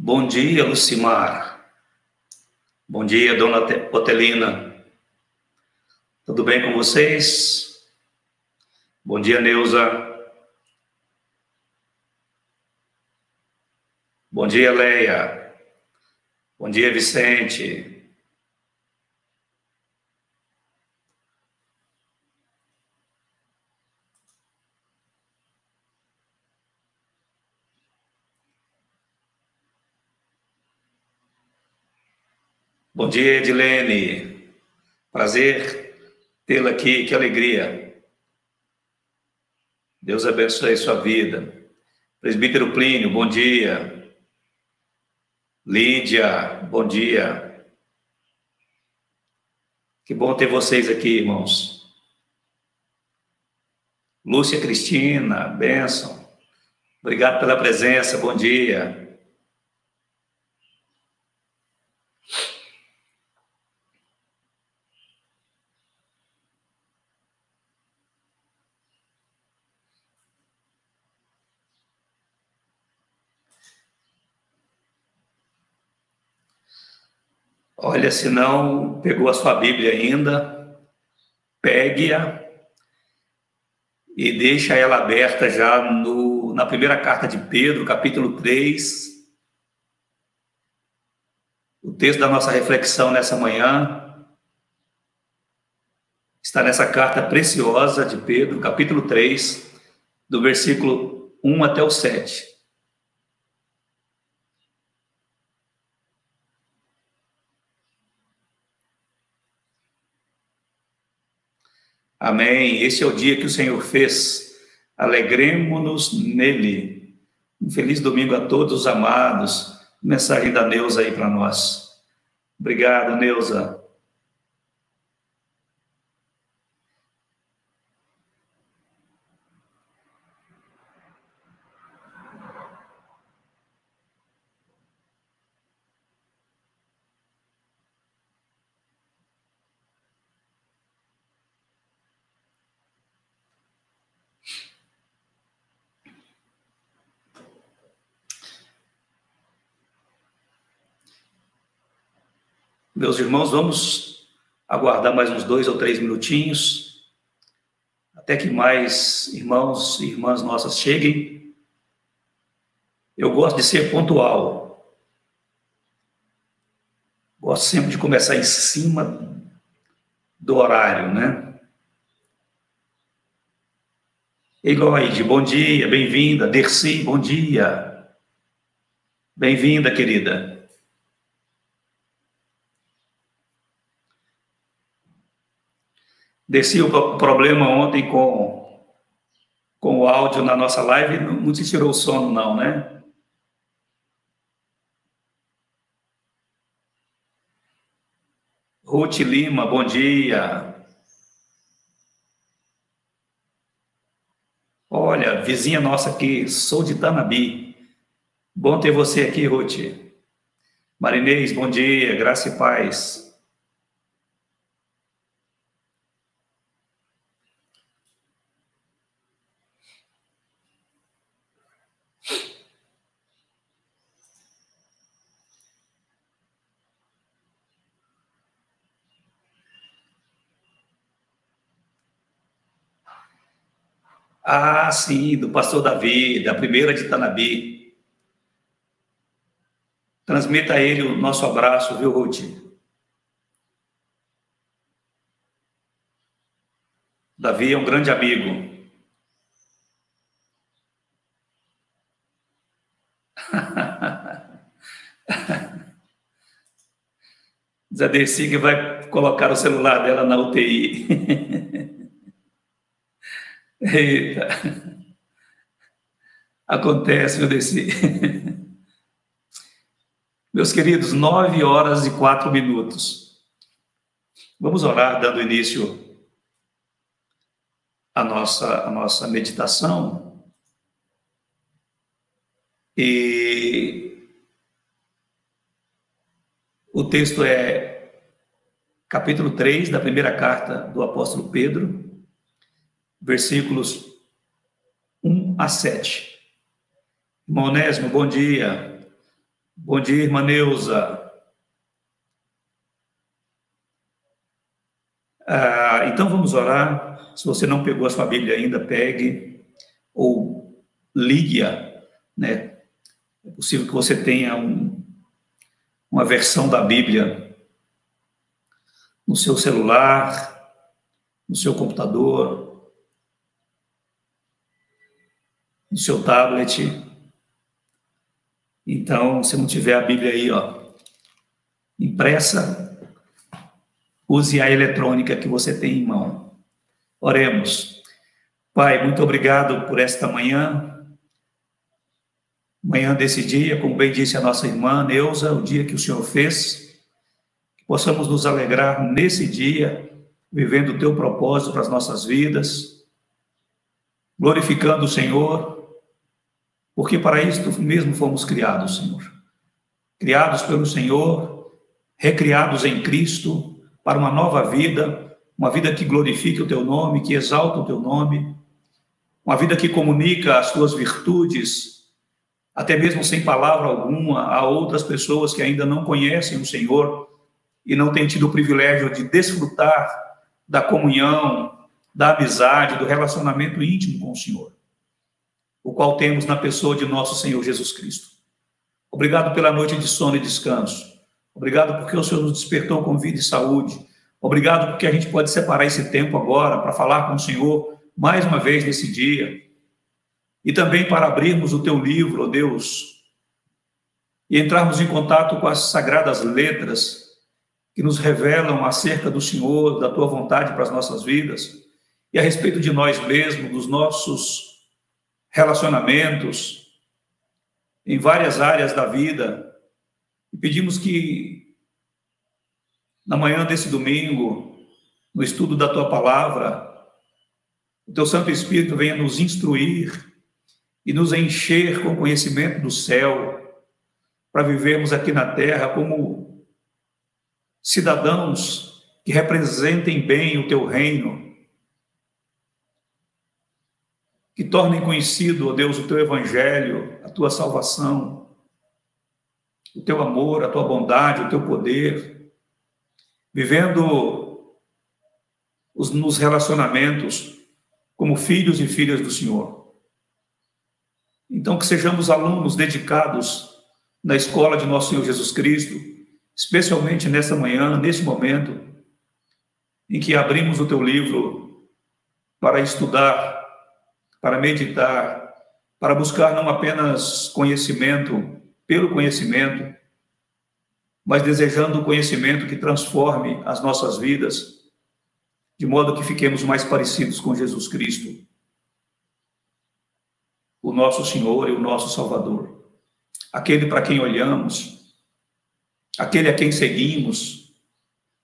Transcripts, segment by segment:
Bom dia, Lucimar. Bom dia, dona Otelina. Tudo bem com vocês? Bom dia, Neuza. Bom dia, Leia. Bom dia, Vicente. Bom dia, Edilene. Prazer tê-la aqui, que alegria. Deus abençoe sua vida. Presbítero Plínio, bom dia. Lídia, bom dia. Que bom ter vocês aqui, irmãos. Lúcia Cristina, bênção. Obrigado pela presença, bom dia. Olha, se não pegou a sua Bíblia ainda, pegue-a e deixa ela aberta já na primeira carta de Pedro, capítulo 3. O texto da nossa reflexão nessa manhã está nessa carta preciosa de Pedro, capítulo 3, do versículo 1 até o 7. Amém. Esse é o dia que o Senhor fez. Alegremo-nos nele. Um feliz domingo a todos os amados. Mensagem da Neuza aí para nós. Obrigado, Neuza. Meus irmãos, vamos aguardar mais uns 2 ou 3 minutinhos, até que mais irmãos e irmãs nossas cheguem. Eu gosto de ser pontual. Gosto sempre de começar em cima do horário, né? Eloide, bom dia, bem-vinda. Dercy, bom dia. Bem-vinda, querida. Desci o problema ontem com o áudio na nossa live, não te tirou o sono não, né? Ruth Lima, bom dia. Olha, vizinha nossa aqui, sou de Tanabi. Bom ter você aqui, Ruth. Marinês, bom dia, graça e paz. Ah, sim, do pastor Davi, da primeira de Tanabi. Transmita a ele o nosso abraço, viu, Ruth? Davi é um grande amigo. Zé Dercy que vai colocar o celular dela na UTI. Eita. Acontece, meu Dercy. Meus queridos, 9h04. Vamos orar, dando início à nossa meditação. E o texto é capítulo 3 da primeira carta do apóstolo Pedro, versículos 1 a 7. Irmão Onésimo, bom dia. Bom dia, irmã Neuza. Então vamos orar. Se você não pegou a sua Bíblia ainda, pegue ou ligue-a, né? É possível que você tenha uma versão da Bíblia no seu celular, no seu computador, no seu tablet. Então, se não tiver a Bíblia aí, impressa, use a eletrônica que você tem em mão. Oremos. Pai, muito obrigado por esta manhã desse dia, como bem disse a nossa irmã Neuza, o dia que o Senhor fez, que possamos nos alegrar nesse dia, vivendo o teu propósito para as nossas vidas, glorificando o Senhor, porque para isto mesmo fomos criados, Senhor. Criados pelo Senhor, recriados em Cristo, para uma nova vida, uma vida que glorifique o teu nome, que exalta o teu nome, uma vida que comunica as tuas virtudes, até mesmo sem palavra alguma, a outras pessoas que ainda não conhecem o Senhor e não têm tido o privilégio de desfrutar da comunhão, da amizade, do relacionamento íntimo com o Senhor, o qual temos na pessoa de nosso Senhor Jesus Cristo. Obrigado pela noite de sono e descanso. Obrigado porque o Senhor nos despertou com vida e saúde. Obrigado porque a gente pode separar esse tempo agora para falar com o Senhor mais uma vez nesse dia. E também para abrirmos o teu livro, ó Deus, e entrarmos em contato com as sagradas letras que nos revelam acerca do Senhor, da tua vontade para as nossas vidas e a respeito de nós mesmos, dos nossos relacionamentos em várias áreas da vida. E pedimos que na manhã desse domingo, no estudo da tua palavra, o teu Santo Espírito venha nos instruir e nos encher com conhecimento do céu, para vivermos aqui na terra como cidadãos que representem bem o teu reino, que tornem conhecido, ó Deus, o teu evangelho, a tua salvação, o teu amor, a tua bondade, o teu poder, vivendo nos relacionamentos como filhos e filhas do Senhor. Então, que sejamos alunos dedicados na escola de nosso Senhor Jesus Cristo, especialmente nessa manhã, nesse momento, em que abrimos o teu livro para estudar, para meditar, para buscar não apenas conhecimento pelo conhecimento, mas desejando o conhecimento que transforme as nossas vidas, de modo que fiquemos mais parecidos com Jesus Cristo, o nosso Senhor e o nosso Salvador, aquele para quem olhamos, aquele a quem seguimos,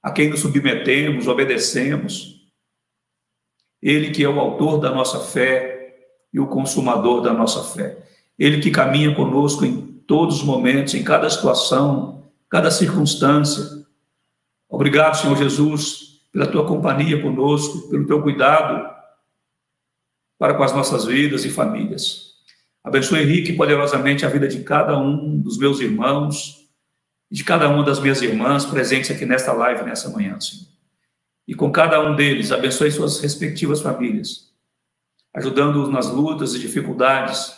a quem nos submetemos, obedecemos, ele que é o autor da nossa fé e o consumador da nossa fé, ele que caminha conosco em todos os momentos, em cada situação, cada circunstância. Obrigado, Senhor Jesus, pela tua companhia conosco, pelo teu cuidado para com as nossas vidas e famílias. Abençoe rica e poderosamente a vida de cada um dos meus irmãos e de cada uma das minhas irmãs presentes aqui nesta live, nessa manhã, Senhor. E com cada um deles, abençoe suas respectivas famílias, ajudando-os nas lutas e dificuldades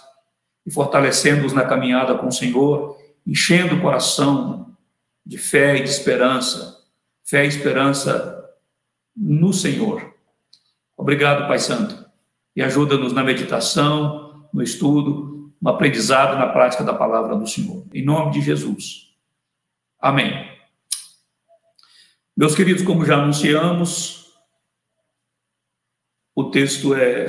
e fortalecendo-os na caminhada com o Senhor, enchendo o coração de fé e de esperança, fé e esperança no Senhor. Obrigado, Pai Santo, e ajuda-nos na meditação, no estudo, no aprendizado, na prática da palavra do Senhor. Em nome de Jesus. Amém. Meus queridos, como já anunciamos, o texto é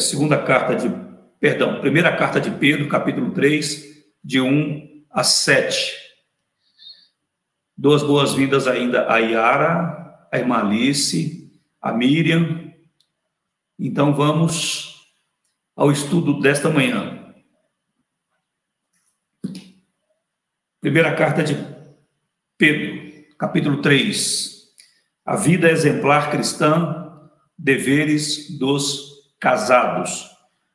primeira carta de Pedro, capítulo 3, de 1 a 7. Dou as boas-vindas ainda a Yara, a irmã Alice, a Miriam. Então vamos ao estudo desta manhã. Primeira carta de Pedro, capítulo 3. A vida exemplar cristã, deveres dos casados.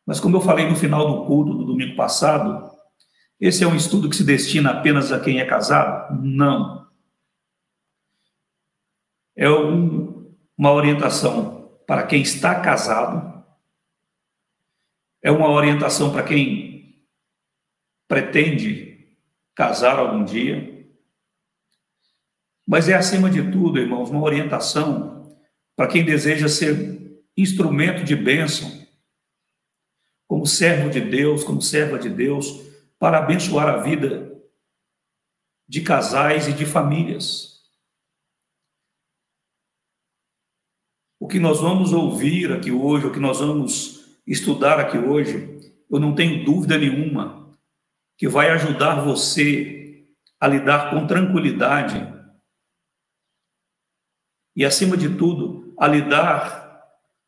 Mas como eu falei no final do culto do domingo passado, Esse é um estudo que se destina apenas a quem é casado? Não. É uma orientação para quem está casado, é uma orientação para quem pretende casar algum dia, mas é, acima de tudo, irmãos, uma orientação para quem deseja ser instrumento de bênção, como servo de Deus, como serva de Deus, para abençoar a vida de casais e de famílias. O que nós vamos ouvir aqui hoje, o que nós vamos estudar aqui hoje, eu não tenho dúvida nenhuma que vai ajudar você a lidar com tranquilidade e, acima de tudo, a lidar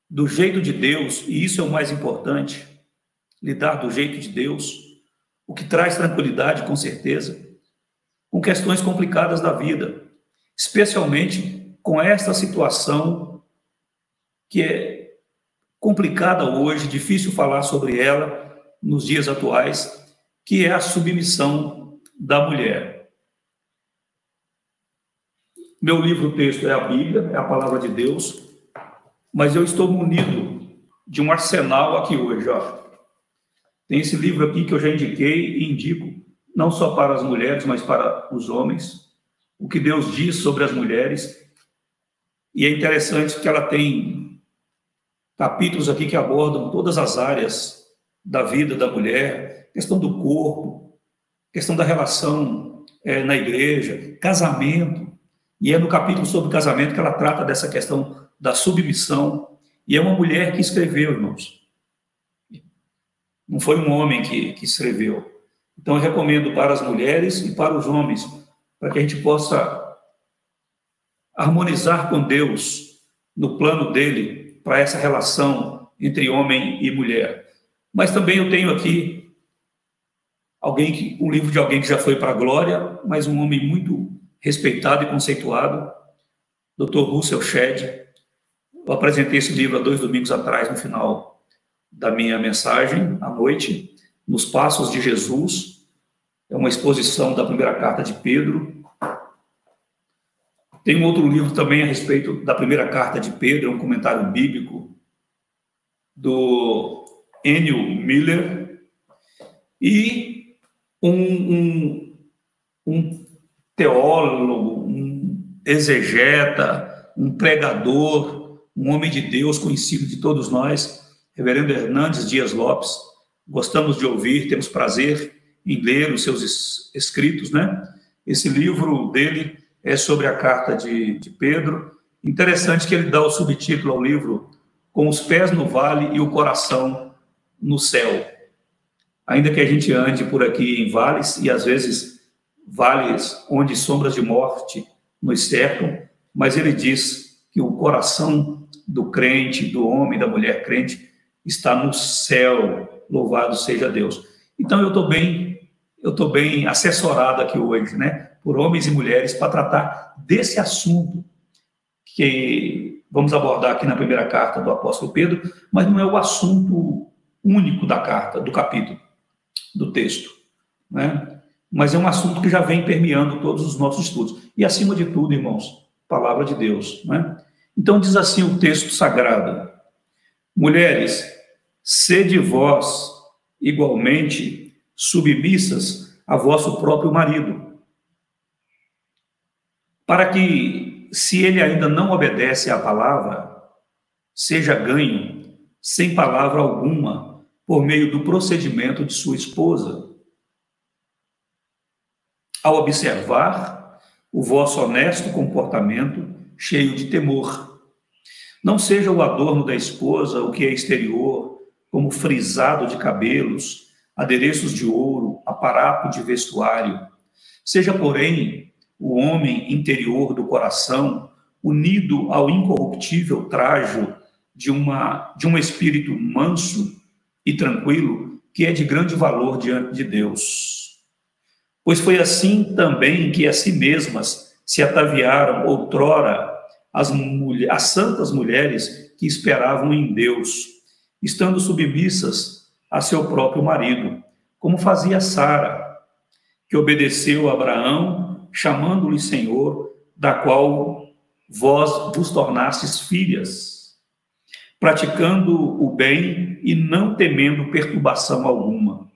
do jeito de Deus, e isso é o mais importante, lidar do jeito de Deus, o que traz tranquilidade, com certeza, com questões complicadas da vida, especialmente com esta situação que é complicada hoje, difícil falar sobre ela nos dias atuais, que é a submissão da mulher. Meu livro-texto é a Bíblia, é a palavra de Deus, mas eu estou munido de um arsenal aqui hoje, ó. Tem esse livro aqui que eu já indiquei e indico, não só para as mulheres, mas para os homens, o que Deus diz sobre as mulheres. E é interessante que ela tem capítulos aqui que abordam todas as áreas da vida da mulher, questão do corpo, questão da relação na igreja, casamento. E é no capítulo sobre casamento que ela trata dessa questão da submissão. E é uma mulher que escreveu, irmãos. Não foi um homem que escreveu. Então, eu recomendo para as mulheres e para os homens, para que a gente possa harmonizar com Deus no plano dele para essa relação entre homem e mulher. Mas também eu tenho aqui um livro de alguém que já foi para a glória, mas um homem muito respeitado e conceituado, Dr. Russell Shedd. Eu apresentei esse livro há 2 domingos atrás, no final da minha mensagem, à noite, Nos Passos de Jesus. É uma exposição da primeira carta de Pedro. Tem um outro livro também a respeito da primeira carta de Pedro, um comentário bíblico do Ennio Miller, e um teólogo, um exegeta, um pregador, um homem de Deus conhecido de todos nós, Reverendo Hernandes Dias Lopes. Gostamos de ouvir, temos prazer em ler os seus escritos, né? Esse livro dele é sobre a carta de Pedro. Interessante que ele dá o subtítulo ao livro Com os Pés no Vale e o Coração no Céu. Ainda que a gente ande por aqui em vales, e às vezes vales onde sombras de morte nos cercam, mas ele diz que o coração do crente, do homem, da mulher crente, está no céu, louvado seja Deus. Então eu estou bem assessorado aqui hoje, né, por homens e mulheres, para tratar desse assunto que vamos abordar aqui na primeira carta do apóstolo Pedro, mas não é o assunto único da carta, do capítulo, do texto, né? Mas é um assunto que já vem permeando todos os nossos estudos. E acima de tudo, irmãos, palavra de Deus, né? Então diz assim o texto sagrado: mulheres, sede vós igualmente submissas a vosso próprio marido, para que, se ele ainda não obedece à palavra, seja ganho sem palavra alguma por meio do procedimento de sua esposa, ao observar o vosso honesto comportamento cheio de temor. Não seja o adorno da esposa o que é exterior, como frisado de cabelos, adereços de ouro, aparato de vestuário. Seja, porém, o homem interior do coração, unido ao incorruptível trajo de um espírito manso e tranquilo, que é de grande valor diante de Deus. Pois foi assim também que a si mesmas se ataviaram outrora as santas mulheres que esperavam em Deus, estando submissas a seu próprio marido, como fazia Sara, que obedeceu a Abraão, chamando-lhe Senhor, da qual vós vos tornastes filhas, praticando o bem e não temendo perturbação alguma.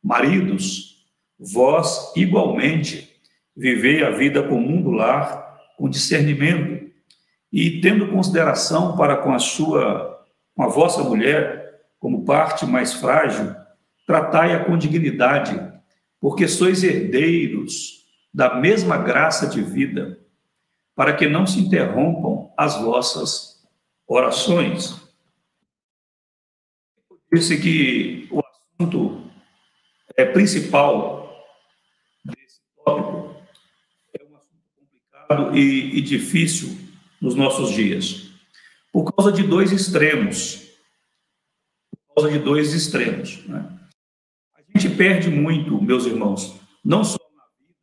Maridos, vós igualmente vivei a vida comum do lar com discernimento e tendo consideração para com a vossa mulher como parte mais frágil, tratai-a com dignidade, porque sois herdeiros da mesma graça de vida, para que não se interrompam as vossas orações. Disse que o assunto principal desse tópico é um assunto complicado e difícil nos nossos dias, por causa de dois extremos. Né? A gente perde muito, meus irmãos, não só na vida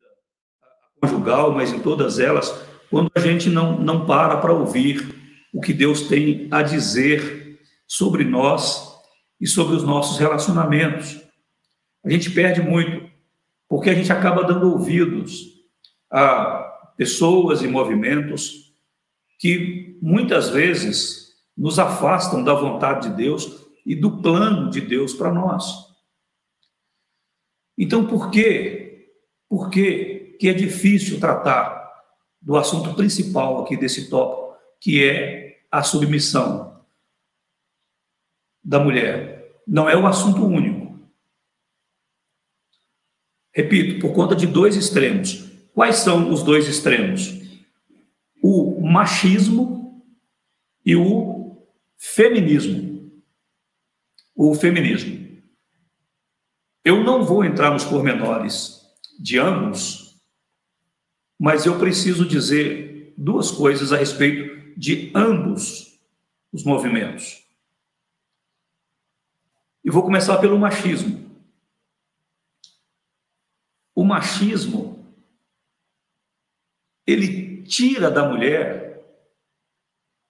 conjugal, mas em todas elas, quando a gente não para ouvir o que Deus tem a dizer sobre nós e sobre os nossos relacionamentos. A gente perde muito, porque a gente acaba dando ouvidos a pessoas e movimentos que muitas vezes nos afastam da vontade de Deus e do plano de Deus para nós. Então, por que é difícil tratar do assunto principal aqui desse tópico, que é a submissão da mulher? Não é um assunto único. Repito, por conta de dois extremos. Quais são os dois extremos? O machismo e o feminismo. O feminismo. Eu não vou entrar nos pormenores de ambos, mas eu preciso dizer duas coisas a respeito de ambos os movimentos. E vou começar pelo machismo. O machismo, ele tira da mulher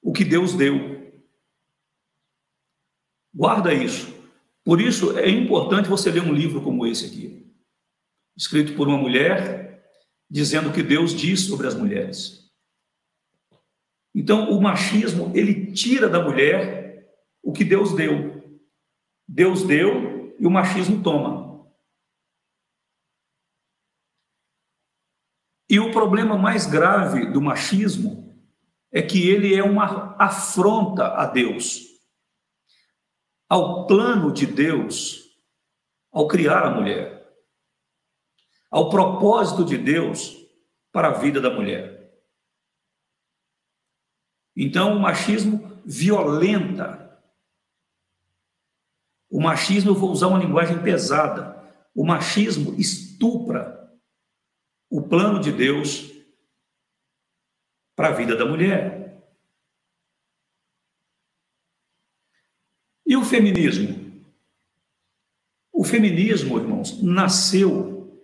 o que Deus deu. Guarda isso. Por isso é importante você ler um livro como esse aqui, escrito por uma mulher, dizendo o que Deus diz sobre as mulheres. Então, o machismo, ele tira da mulher o que Deus deu. Deus deu e o machismo toma. E o problema mais grave do machismo é que ele é uma afronta a Deus, ao plano de Deus, ao criar a mulher, ao propósito de Deus para a vida da mulher. Então, o machismo violenta. O machismo, eu vou usar uma linguagem pesada, o machismo estupra o plano de Deus para a vida da mulher. E o feminismo? O feminismo, irmãos, nasceu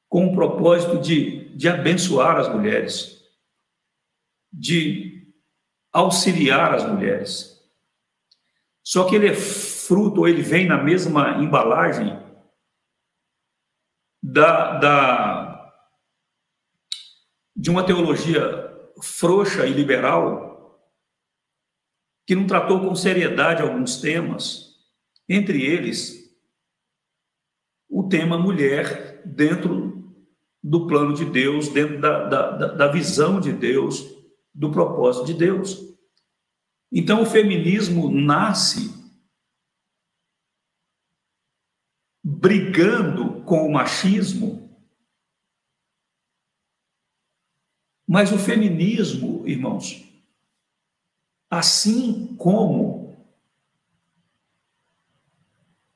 com o propósito de abençoar as mulheres, de auxiliar as mulheres. Só que ele é fruto, ou ele vem na mesma embalagem de uma teologia frouxa e liberal, que não tratou com seriedade alguns temas, entre eles o tema mulher dentro do plano de Deus, dentro da visão de Deus, do propósito de Deus. Então, o feminismo nasce brigando com o machismo, mas o feminismo, irmãos, assim como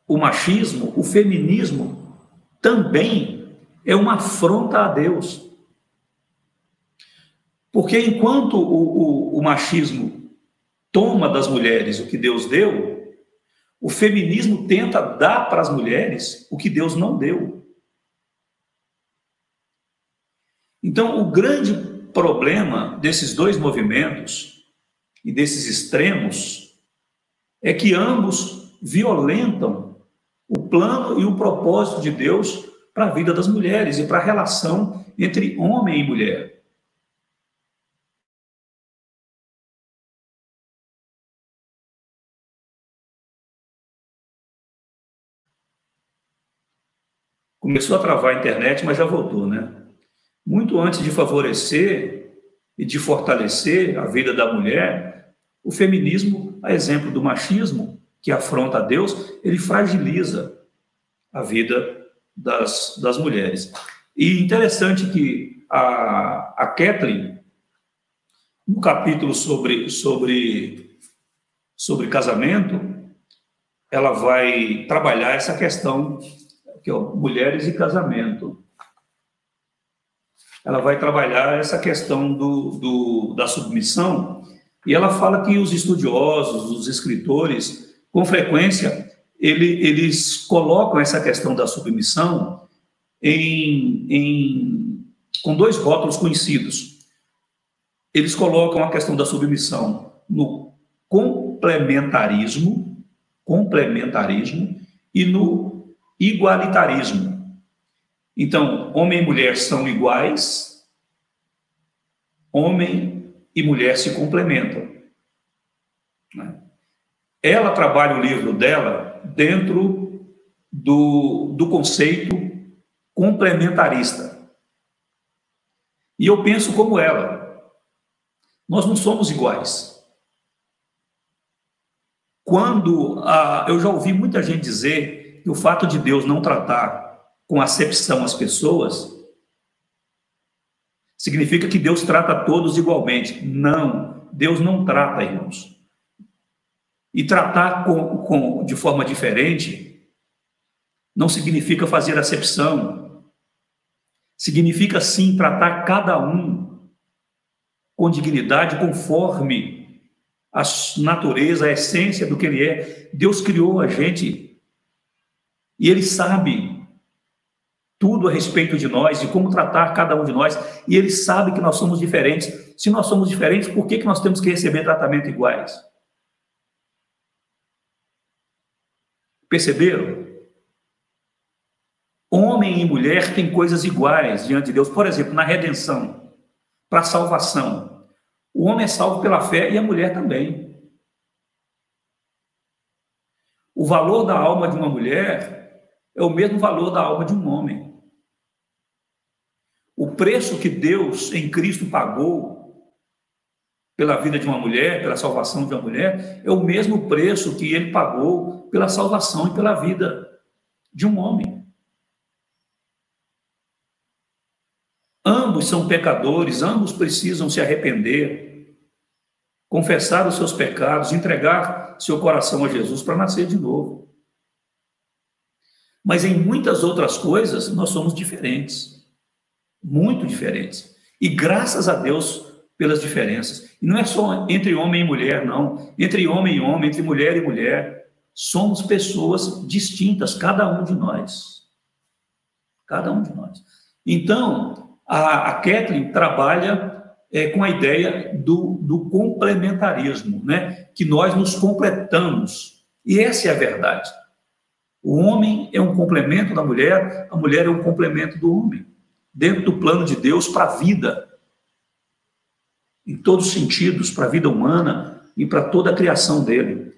o machismo, o feminismo também é uma afronta a Deus. Porque enquanto o machismo toma das mulheres o que Deus deu, o feminismo tenta dar para as mulheres o que Deus não deu. Então, o grande problema desses dois movimentos e desses extremos é que ambos violentam o plano e o propósito de Deus para a vida das mulheres e para a relação entre homem e mulher. Começou a travar a internet, mas já voltou, né? Muito antes de favorecer e de fortalecer a vida da mulher, o feminismo, a exemplo do machismo, que afronta a Deus, ele fragiliza a vida das mulheres. E interessante que a Kathleen, no capítulo sobre casamento, ela vai trabalhar essa questão, que é mulheres e casamento. Ela vai trabalhar essa questão da submissão, e ela fala que os estudiosos, os escritores, com frequência, eles colocam essa questão da submissão com dois rótulos conhecidos. Eles colocam a questão da submissão no complementarismo e no igualitarismo. Então, homem e mulher são iguais, homem e mulher se complementam. Ela trabalha o livro dela dentro do conceito complementarista. E eu penso como ela. Nós não somos iguais. Eu já ouvi muita gente dizer que o fato de Deus não tratar com acepção as pessoas significa que Deus trata todos igualmente. Não, Deus não trata, irmãos. E tratar de forma diferente não significa fazer acepção. Significa, sim, tratar cada um com dignidade, conforme a natureza, a essência do que ele é. Deus criou a gente e ele sabe tudo a respeito de nós, de como tratar cada um de nós, e ele sabe que nós somos diferentes. Se nós somos diferentes, por que nós temos que receber tratamento iguais? Perceberam? Homem e mulher têm coisas iguais diante de Deus. Por exemplo, na redenção, para a salvação. O homem é salvo pela fé e a mulher também. O valor da alma de uma mulher é o mesmo valor da alma de um homem. O preço que Deus em Cristo pagou pela vida de uma mulher, pela salvação de uma mulher, é o mesmo preço que ele pagou pela salvação e pela vida de um homem. Ambos são pecadores, ambos precisam se arrepender, confessar os seus pecados, entregar seu coração a Jesus para nascer de novo. Mas em muitas outras coisas nós somos diferentes. Muito diferentes. E graças a Deus pelas diferenças. E não é só entre homem e mulher, não. Entre homem e homem, entre mulher e mulher. Somos pessoas distintas, cada um de nós. Cada um de nós. Então, a Kathleen trabalha com a ideia do complementarismo, né? Que nós nos completamos. E essa é a verdade. O homem é um complemento da mulher, a mulher é um complemento do homem. Dentro do plano de Deus para a vida, em todos os sentidos, para a vida humana e para toda a criação dele.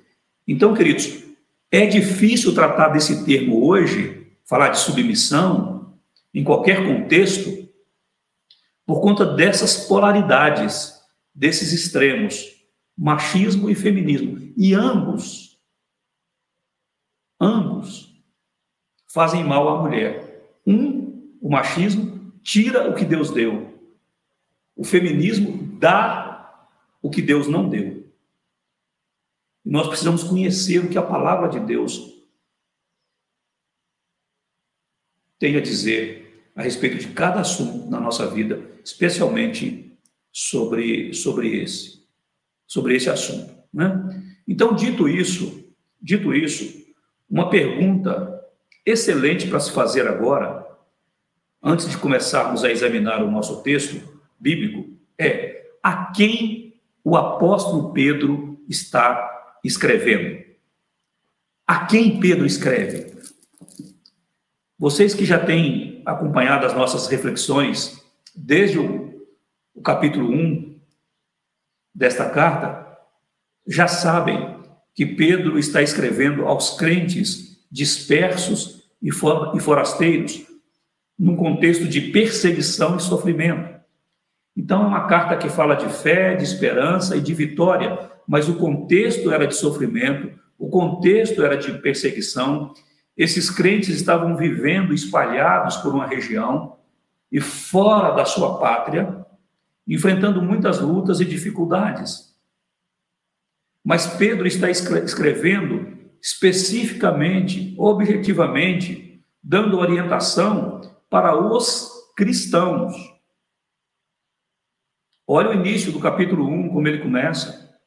Então, queridos, é difícil tratar desse termo hoje, falar de submissão, em qualquer contexto, por conta dessas polaridades, desses extremos, machismo e feminismo. E ambos fazem mal à mulher. O machismo, tira o que Deus deu. O feminismo dá o que Deus não deu. E nós precisamos conhecer o que a palavra de Deus tem a dizer a respeito de cada assunto na nossa vida, especialmente sobre esse assunto, né? Então, dito isso, uma pergunta excelente para se fazer agora, antes de começarmos a examinar o nosso texto bíblico, é: a quem o apóstolo Pedro está escrevendo? A quem Pedro escreve? Vocês que já têm tem acompanhado as nossas reflexões desde o capítulo 1 desta carta, já sabem que Pedro está escrevendo aos crentes dispersos e forasteiros, num contexto de perseguição e sofrimento. Então, é uma carta que fala de fé, de esperança e de vitória, mas o contexto era de sofrimento, o contexto era de perseguição. Esses crentes estavam vivendo espalhados por uma região e fora da sua pátria, enfrentando muitas lutas e dificuldades. Mas Pedro está escrevendo especificamente, objetivamente, dando orientação para os cristãos. Olha o início do capítulo 1, como ele começa,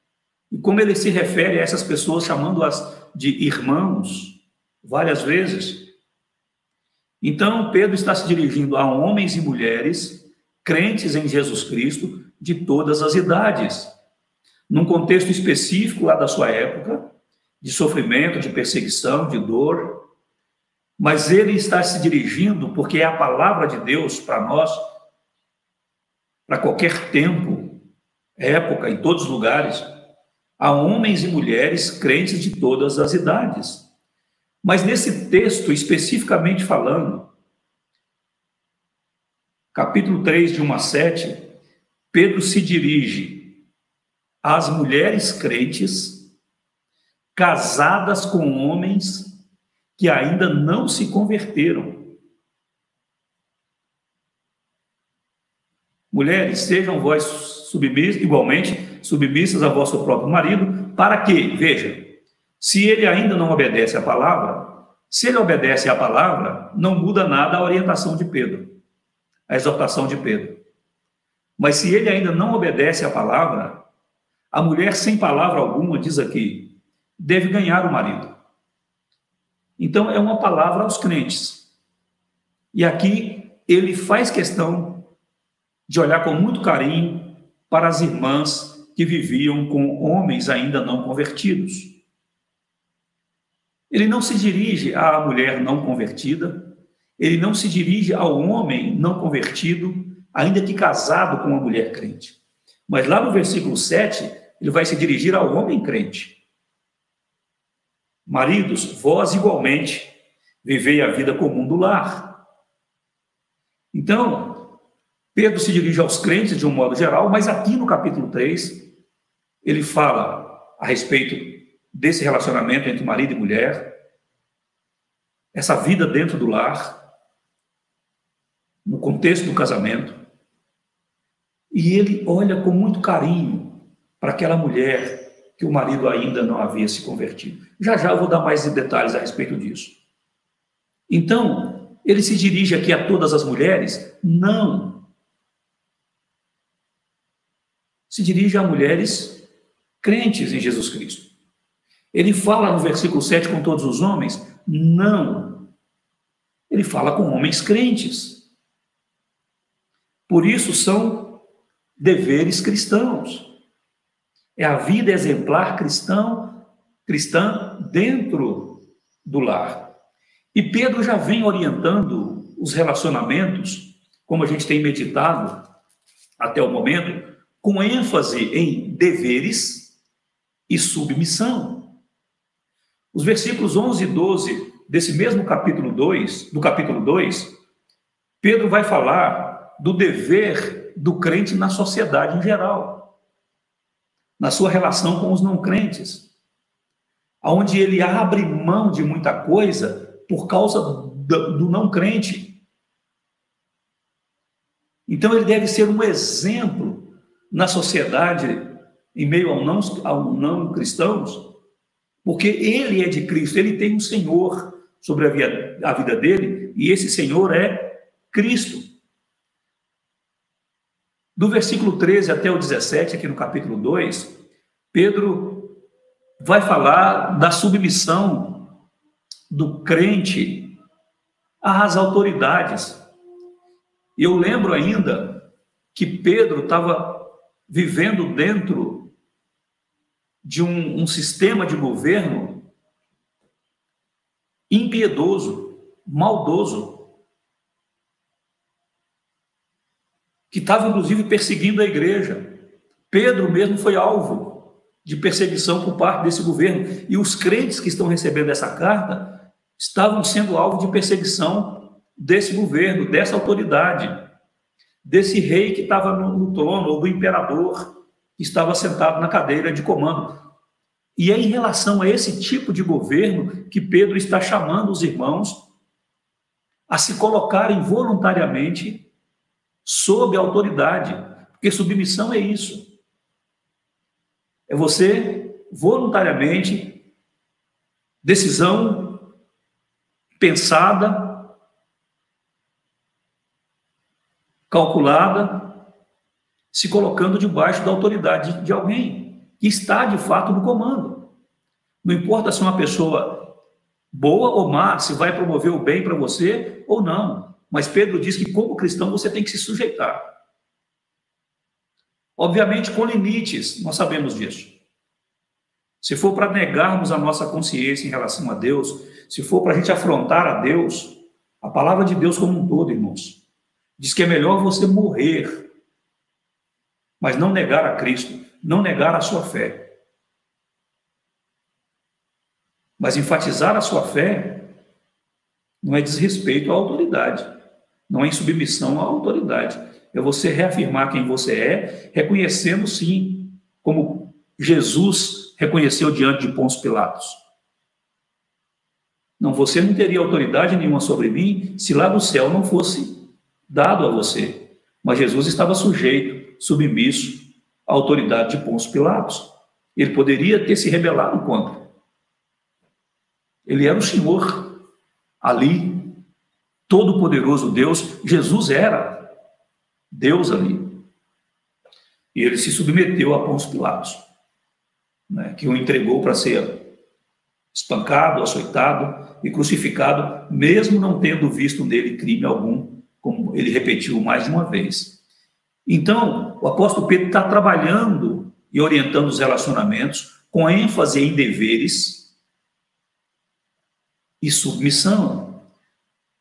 e como ele se refere a essas pessoas, chamando-as de irmãos, várias vezes. Então, Pedro está se dirigindo a homens e mulheres, crentes em Jesus Cristo, de todas as idades, num contexto específico lá da sua época, de sofrimento, de perseguição, de dor, mas ele está se dirigindo, porque é a palavra de Deus para nós, para qualquer tempo, época, em todos os lugares, a homens e mulheres crentes de todas as idades. Mas nesse texto, especificamente falando, capítulo 3, de 1 a 7, Pedro se dirige às mulheres crentes casadas com homens que ainda não se converteram. Mulheres, sejam vós igualmente submissas a vosso próprio marido, para que, veja, se ele ainda não obedece à palavra, se ele obedece à palavra, não muda nada a orientação de Pedro, a exortação de Pedro. Mas se ele ainda não obedece à palavra, a mulher sem palavra alguma, diz aqui, deve ganhar o marido. Então, é uma palavra aos crentes. E aqui ele faz questão de olhar com muito carinho para as irmãs que viviam com homens ainda não convertidos. Ele não se dirige à mulher não convertida, ele não se dirige ao homem não convertido, ainda que casado com uma mulher crente. Mas lá no versículo 7, ele vai se dirigir ao homem crente. Maridos, vós igualmente vivei a vida comum do lar. Então, Pedro se dirige aos crentes de um modo geral, mas aqui no capítulo 3, ele fala a respeito desse relacionamento entre marido e mulher, essa vida dentro do lar, no contexto do casamento, e ele olha com muito carinho para aquela mulher que o marido ainda não havia se convertido. Já eu vou dar mais detalhes a respeito disso. Então, ele se dirige aqui a todas as mulheres? Não. Se dirige a mulheres crentes em Jesus Cristo. Ele fala no versículo 7 com todos os homens? Não. Ele fala com homens crentes. Por isso são deveres cristãos. É a vida exemplar cristã dentro do lar. E Pedro já vem orientando os relacionamentos, como a gente tem meditado até o momento, com ênfase em deveres e submissão. Os versículos 11 e 12 desse mesmo capítulo 2, Pedro vai falar do dever do crente na sociedade em geral, na sua relação com os não crentes, onde ele abre mão de muita coisa por causa do não crente. Então ele deve ser um exemplo na sociedade, em meio ao não cristãos, porque ele é de Cristo, ele tem um Senhor sobre a vida dele, e esse Senhor é Cristo. Do versículo 13 até o 17, aqui no capítulo 2, Pedro vai falar da submissão do crente às autoridades. E eu lembro ainda que Pedro estava vivendo dentro de um sistema de governo impiedoso, maldoso. estava inclusive perseguindo a igreja. Pedro mesmo foi alvo de perseguição por parte desse governo. E os crentes que estão recebendo essa carta estavam sendo alvo de perseguição desse governo, dessa autoridade, desse rei que estava no trono, ou do imperador que estava sentado na cadeira de comando. E é em relação a esse tipo de governo que Pedro está chamando os irmãos a se colocarem voluntariamente sob a autoridade, porque submissão é isso. É você voluntariamente, decisão pensada, calculada, se colocando debaixo da autoridade de alguém que está de fato no comando. Não importa se é uma pessoa boa ou má, se vai promover o bem para você ou não. Mas Pedro diz que, como cristão, você tem que se sujeitar. Obviamente, com limites, nós sabemos disso. Se for para negarmos a nossa consciência em relação a Deus, se for para a gente afrontar a Deus, a palavra de Deus como um todo, irmãos, diz que é melhor você morrer, mas não negar a Cristo, não negar a sua fé. Mas enfatizar a sua fé não é desrespeito à autoridade, não é insubmissão à autoridade. É você reafirmar quem você é, reconhecendo, sim, como Jesus reconheceu diante de Pôncio Pilatos. Não, você não teria autoridade nenhuma sobre mim se lá do céu não fosse dado a você. Mas Jesus estava sujeito, submisso à autoridade de Pôncio Pilatos. Ele poderia ter se rebelado contra. Ele era o Senhor ali, todo-poderoso Deus. Jesus era Deus ali. E ele se submeteu a Pôncio Pilatos, né, que o entregou para ser espancado, açoitado e crucificado, mesmo não tendo visto nele crime algum, como ele repetiu mais de uma vez. Então, o apóstolo Pedro está trabalhando e orientando os relacionamentos com ênfase em deveres e submissão.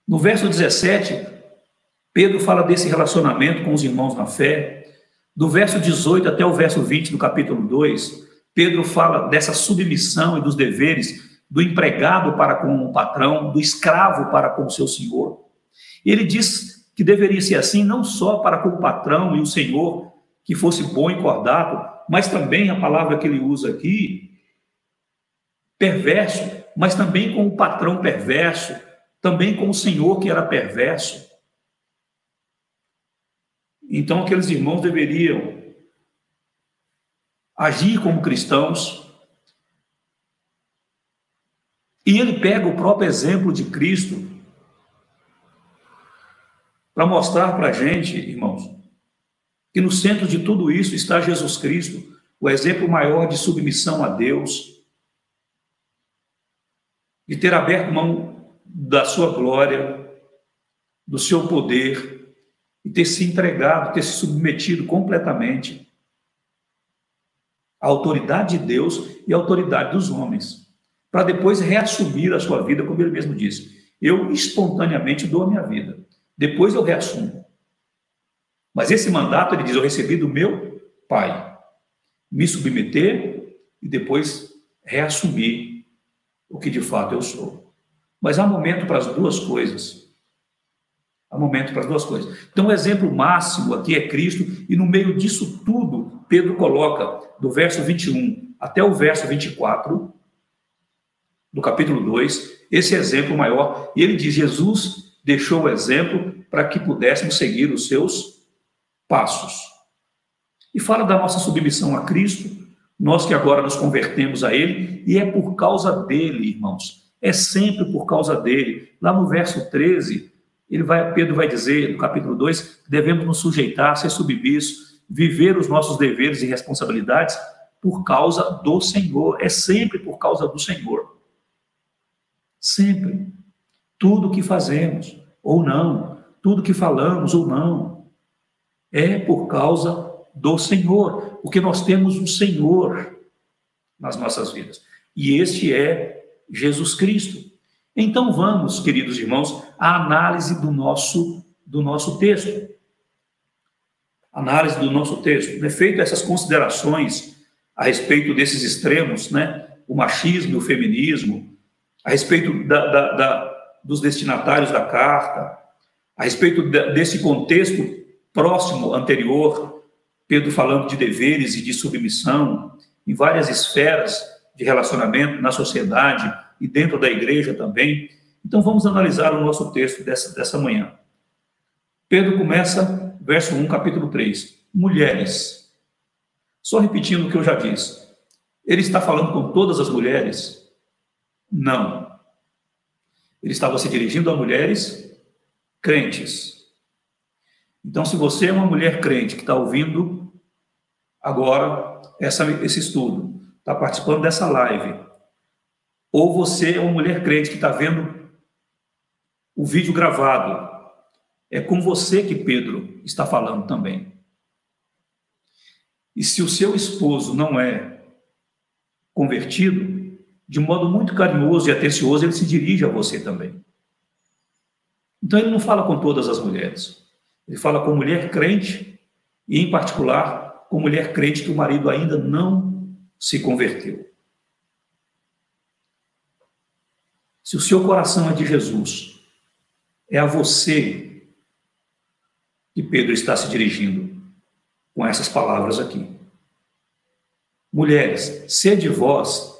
No verso 17, Pedro fala desse relacionamento com os irmãos na fé. Do verso 18 até o verso 20 do capítulo 2, Pedro fala dessa submissão e dos deveres do empregado para com o patrão, do escravo para com o seu senhor. E ele diz que deveria ser assim não só para com o patrão e o senhor, que fosse bom e cordato, mas também a palavra que ele usa aqui, perverso, mas também com o patrão perverso, também com o senhor que era perverso. Então, aqueles irmãos deveriam agir como cristãos. E ele pega o próprio exemplo de Cristo para mostrar para a gente, irmãos, que no centro de tudo isso está Jesus Cristo, o exemplo maior de submissão a Deus, de ter aberto mão da sua glória, do seu poder, e ter se entregado, ter se submetido completamente à autoridade de Deus e à autoridade dos homens, para depois reassumir a sua vida, como ele mesmo disse. Eu espontaneamente dou a minha vida, depois eu reassumo. Mas esse mandato, ele diz, eu recebi do meu Pai, me submeter e depois reassumir o que de fato eu sou. Mas há momento para as duas coisas. Há momento para as duas coisas. Então, o exemplo máximo aqui é Cristo, e no meio disso tudo, Pedro coloca, do verso 21 até o verso 24, do capítulo 2, esse exemplo maior, e ele diz, Jesus deixou o exemplo para que pudéssemos seguir os seus passos. E fala da nossa submissão a Cristo, nós que agora nos convertemos a Ele, e é por causa dele, irmãos, é sempre por causa dele. Lá no verso 13, Pedro vai dizer, no capítulo 2, devemos nos sujeitar, ser submissos, viver os nossos deveres e responsabilidades por causa do Senhor. É sempre por causa do Senhor. Sempre. Tudo que fazemos, ou não, tudo que falamos, ou não, é por causa do Senhor, porque nós temos um Senhor nas nossas vidas. E este é Jesus Cristo. Então vamos, queridos irmãos, à análise do nosso texto. análise do nosso texto, né, feito essas considerações a respeito desses extremos, né, o machismo e o feminismo, a respeito dos destinatários da carta, a respeito desse contexto próximo, anterior, Pedro falando de deveres e de submissão em várias esferas de relacionamento na sociedade e dentro da igreja também. Então, vamos analisar o nosso texto dessa manhã. Pedro começa, verso 1, capítulo 3. Mulheres. Só repetindo o que eu já disse. Ele está falando com todas as mulheres? Não. Ele estava se dirigindo a mulheres crentes. Então, se você é uma mulher crente que está ouvindo agora esse estudo, está participando dessa live, ou você é uma mulher crente que está vendo o vídeo gravado, é com você que Pedro está falando também. E se o seu esposo não é convertido, de modo muito carinhoso e atencioso, ele se dirige a você também. Então, ele não fala com todas as mulheres. Ele fala com mulher crente e, em particular, com mulher crente que o marido ainda não se converteu. Se o seu coração é de Jesus, é a você que Pedro está se dirigindo com essas palavras aqui. Mulheres, sede vós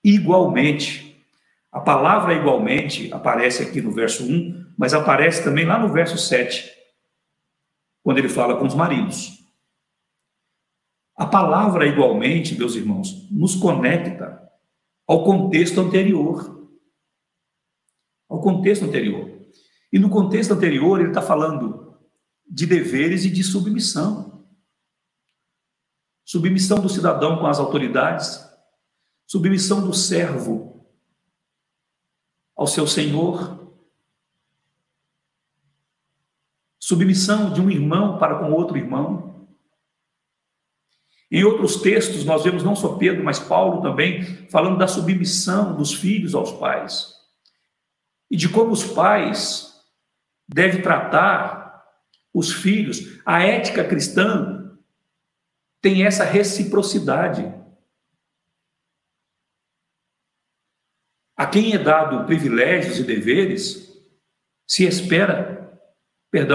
igualmente. A palavra igualmente aparece aqui no verso 1, mas aparece também lá no verso 7, quando ele fala com os maridos. A palavra igualmente, meus irmãos, nos conecta ao contexto anterior. Ao contexto anterior. E no contexto anterior, ele está falando de deveres e de submissão. Submissão do cidadão com as autoridades, submissão do servo ao seu senhor, submissão de um irmão para com outro irmão. Em outros textos, nós vemos não só Pedro, mas Paulo também, falando da submissão dos filhos aos pais, e de como os pais devem tratar os filhos. A ética cristã tem essa reciprocidade. A quem é dado privilégios e deveres,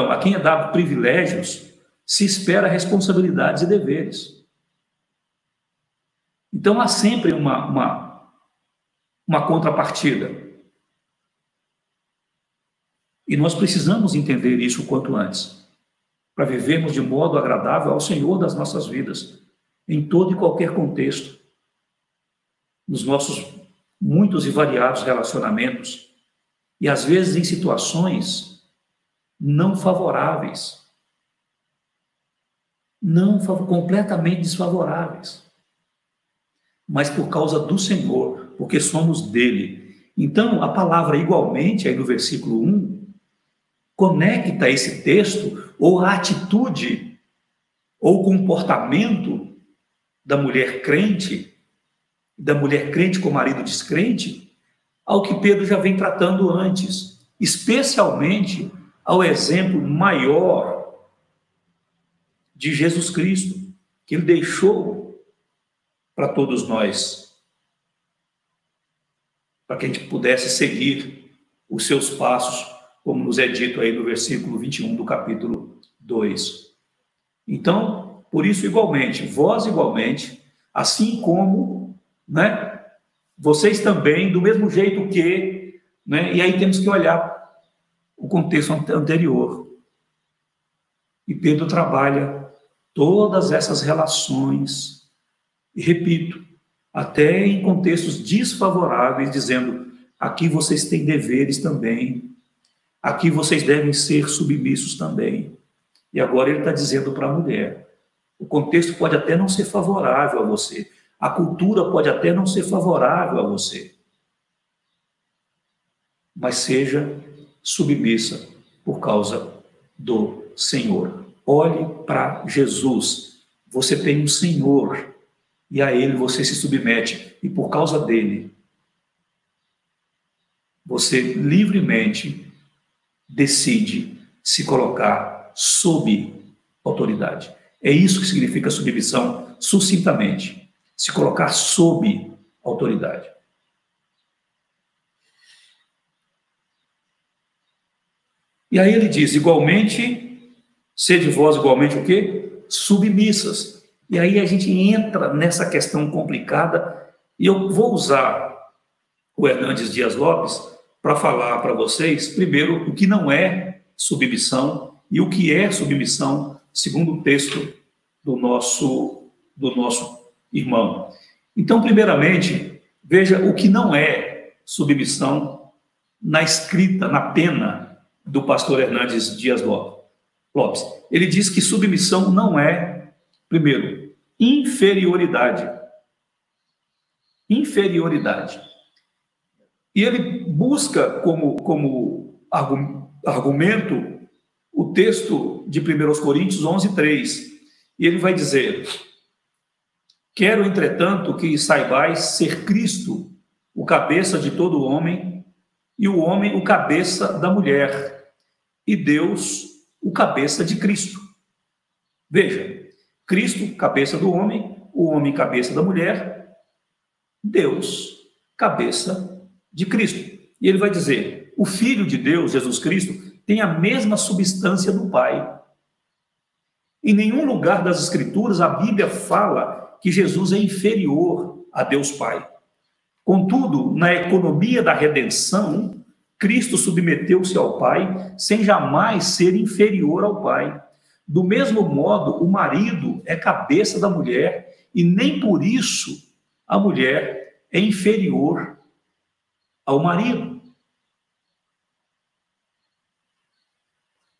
a quem é dado privilégios, se espera responsabilidades e deveres. Então, há sempre uma contrapartida. E nós precisamos entender isso o quanto antes, para vivermos de modo agradável ao Senhor das nossas vidas, em todo e qualquer contexto, nos nossos muitos e variados relacionamentos, e às vezes em situações não favoráveis, completamente desfavoráveis, mas por causa do Senhor, porque somos dele. Então, a palavra igualmente, aí no versículo 1, conecta esse texto, ou a atitude, ou o comportamento da mulher crente com o marido descrente, ao que Pedro já vem tratando antes, especialmente ao exemplo maior de Jesus Cristo, que ele deixou para todos nós, para que a gente pudesse seguir os seus passos, como nos é dito aí no versículo 21 do capítulo 2. Então, por isso, igualmente, vós igualmente, assim como, né, vocês também, do mesmo jeito que, né, e aí temos que olhar o contexto anterior. E Pedro trabalha todas essas relações, e repito, até em contextos desfavoráveis, dizendo, aqui vocês têm deveres também, aqui vocês devem ser submissos também. E agora ele está dizendo para a mulher, o contexto pode até não ser favorável a você, a cultura pode até não ser favorável a você, mas seja submissa por causa do Senhor. Olhe para Jesus. Você tem um Senhor e a Ele você se submete. E por causa dele, você livremente decide se colocar sob autoridade. É isso que significa submissão, sucintamente. Se colocar sob autoridade. E aí ele diz, igualmente, sede vós igualmente o quê? Submissas. E aí a gente entra nessa questão complicada, e eu vou usar o Hernandes Dias Lopes para falar para vocês, primeiro, o que não é submissão e o que é submissão, segundo o texto do nosso irmão. Então, primeiramente, veja o que não é submissão na escrita, na pena do pastor Hernandes Dias Lopes. Ele diz que submissão não é, primeiro, inferioridade. Inferioridade. E ele busca como argumento o texto de 1 Coríntios 11:3. E ele vai dizer: quero, entretanto, que saibais ser Cristo o cabeça de todo homem, e o homem o cabeça da mulher, e Deus o cabeça de Cristo. Veja, Cristo cabeça do homem, o homem cabeça da mulher, Deus cabeça de Cristo. E ele vai dizer, o Filho de Deus, Jesus Cristo, tem a mesma substância do Pai. Em nenhum lugar das Escrituras a Bíblia fala que Jesus é inferior a Deus Pai. Contudo, na economia da redenção, Cristo submeteu-se ao Pai sem jamais ser inferior ao Pai. Do mesmo modo, o marido é cabeça da mulher e nem por isso a mulher é inferior ao marido.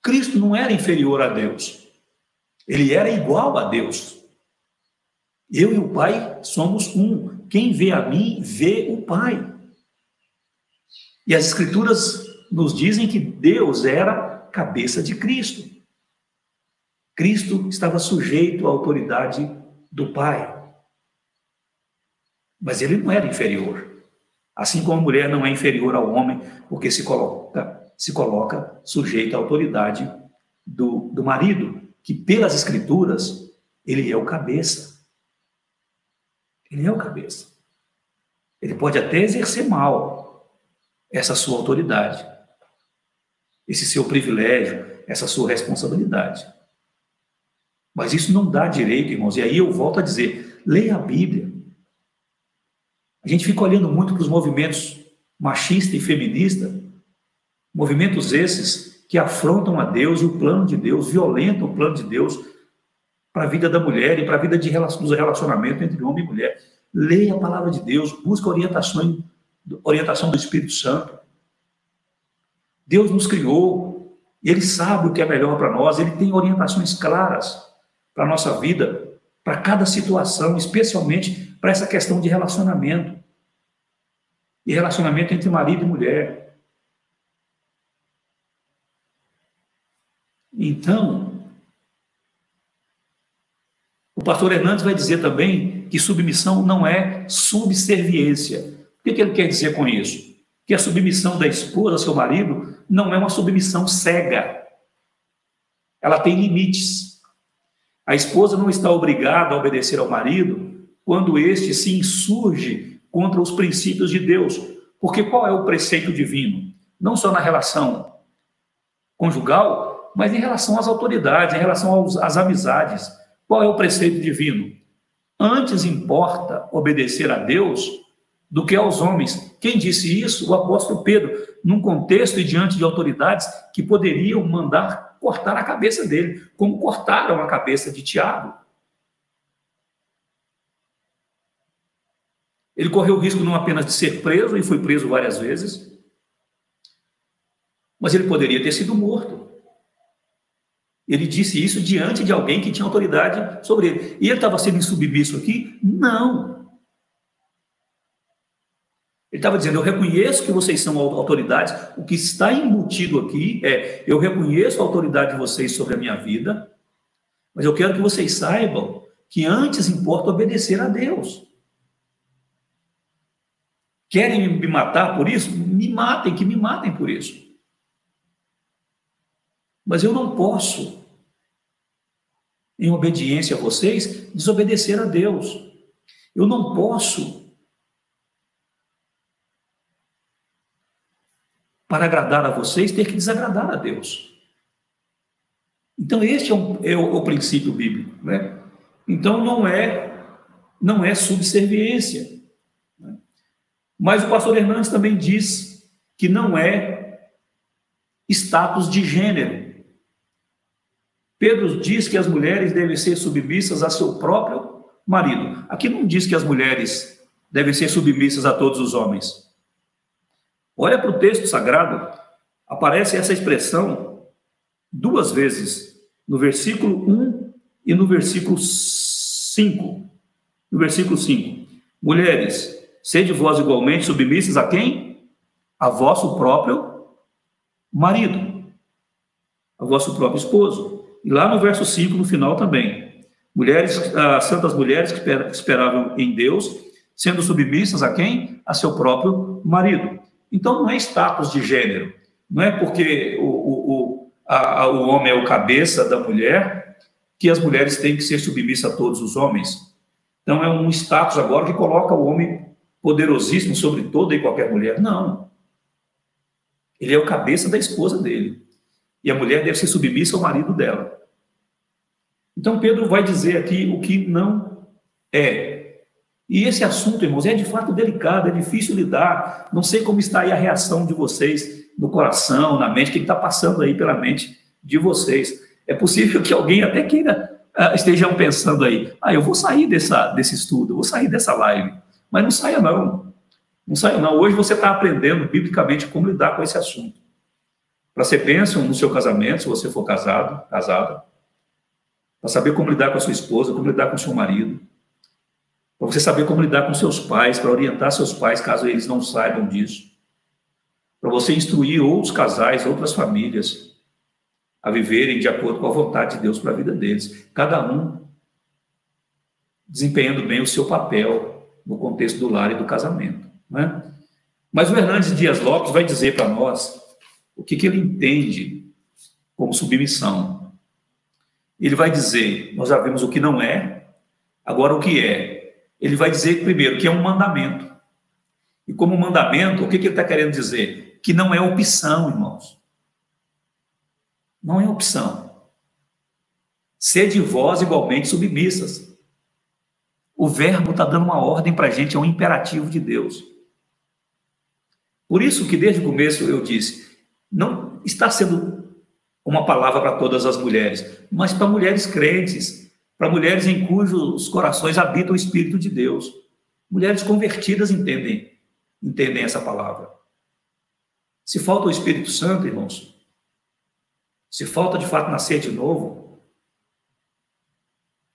Cristo não era inferior a Deus. Ele era igual a Deus. Eu e o Pai somos um. Quem vê a mim, vê o Pai. E as Escrituras nos dizem que Deus era cabeça de Cristo. Cristo estava sujeito à autoridade do Pai. Mas ele não era inferior. Assim como a mulher não é inferior ao homem, porque se coloca sujeito à autoridade do marido, que pelas Escrituras, ele é o cabeça. Ele é o cabeça. Ele pode até exercer mal essa sua autoridade, esse seu privilégio, essa sua responsabilidade. Mas isso não dá direito, irmãos. E aí eu volto a dizer, leia a Bíblia. A gente fica olhando muito para os movimentos machista e feminista, movimentos esses que afrontam a Deus e o plano de Deus, violentam o plano de Deus para a vida da mulher e para a vida dos relacionamentos entre homem e mulher. Leia a palavra de Deus, busca orientação do Espírito Santo. Deus nos criou, Ele sabe o que é melhor para nós, Ele tem orientações claras para a nossa vida, para cada situação, especialmente para essa questão de relacionamento. E relacionamento entre marido e mulher. Então, o pastor Hernandes vai dizer também que submissão não é subserviência. O que ele quer dizer com isso? Que a submissão da esposa ao seu marido não é uma submissão cega. Ela tem limites. A esposa não está obrigada a obedecer ao marido quando este se insurge contra os princípios de Deus. Porque qual é o preceito divino? Não só na relação conjugal, mas em relação às autoridades, em relação às amizades. Qual é o preceito divino? Antes importa obedecer a Deus do que aos homens. Quem disse isso? O apóstolo Pedro, num contexto e diante de autoridades que poderiam mandar cortar a cabeça dele, como cortaram a cabeça de Tiago. Ele correu o risco não apenas de ser preso, e foi preso várias vezes, mas ele poderia ter sido morto. Ele disse isso diante de alguém que tinha autoridade sobre ele. E ele estava sendo insubmisso aqui? Não. Ele estava dizendo, eu reconheço que vocês são autoridades, o que está embutido aqui é, eu reconheço a autoridade de vocês sobre a minha vida, mas eu quero que vocês saibam que antes importa obedecer a Deus. Querem me matar por isso? Me matem, que me matem por isso. Mas eu não posso em obediência a vocês, desobedecer a Deus. Eu não posso, para agradar a vocês, ter que desagradar a Deus. Então, este é o princípio bíblico, né? Então, não é subserviência. Né? Mas o pastor Hernandes também diz que não é status de gênero. Pedro diz que as mulheres devem ser submissas a seu próprio marido. Aqui não diz que as mulheres devem ser submissas a todos os homens. Olha para o texto sagrado, aparece essa expressão 2 vezes, no versículo 1 e no versículo 5. No versículo 5, mulheres, sede vós igualmente submissas a quem? A vosso próprio marido, a vosso próprio esposo. E lá no verso 5, no final também, mulheres, santas mulheres que esperavam em Deus, sendo submissas a quem? A seu próprio marido. Então não é status de gênero, não é porque o homem é o cabeça da mulher que as mulheres têm que ser submissas a todos os homens. Então é um status agora que coloca o homem poderosíssimo sobre toda e qualquer mulher. Não. Ele é o cabeça da esposa dele. E a mulher deve ser submissa ao marido dela. Então Pedro vai dizer aqui o que não é. E esse assunto, irmãos, é de fato delicado, é difícil lidar. Não sei como está aí a reação de vocês no coração, na mente, o que está passando aí pela mente de vocês. É possível que alguém até queira, estejam pensando aí, eu vou sair desse estudo, eu vou sair dessa live. Mas não saia não. Não saia não. Hoje você está aprendendo biblicamente como lidar com esse assunto. Para você pensar no seu casamento, se você for casado, casada, para saber como lidar com a sua esposa, como lidar com o seu marido, para você saber como lidar com seus pais, para orientar seus pais, caso eles não saibam disso, para você instruir outros casais, outras famílias, a viverem de acordo com a vontade de Deus para a vida deles, cada um desempenhando bem o seu papel no contexto do lar e do casamento, né? Mas o Hernandes Dias Lopes vai dizer para nós o que ele entende como submissão. Ele vai dizer, nós já vimos o que não é, agora o que é. Ele vai dizer, primeiro, que é um mandamento. E como mandamento, o que ele está querendo dizer? Que não é opção, irmãos. Não é opção. Sede vós igualmente submissas. O verbo está dando uma ordem para a gente, é um imperativo de Deus. Por isso que desde o começo eu disse, não está sendo uma palavra para todas as mulheres, mas para mulheres crentes, para mulheres em cujos corações habita o Espírito de Deus. Mulheres convertidas entendem essa palavra. Se falta o Espírito Santo, irmãos, se falta de fato nascer de novo,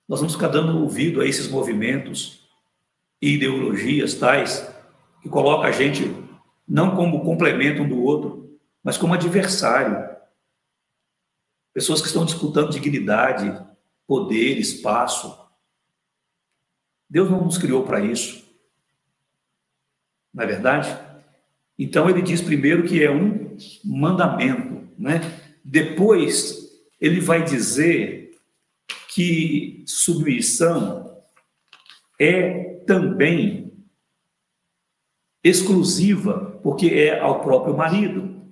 nós vamos ficar dando ouvido a esses movimentos e ideologias tais que colocam a gente não como complemento um do outro, mas como adversário. Pessoas que estão disputando dignidade, poder, espaço. Deus não nos criou para isso. Não é verdade? Então ele diz primeiro que é um mandamento, né? Depois ele vai dizer que submissão é também exclusiva, porque é ao próprio marido.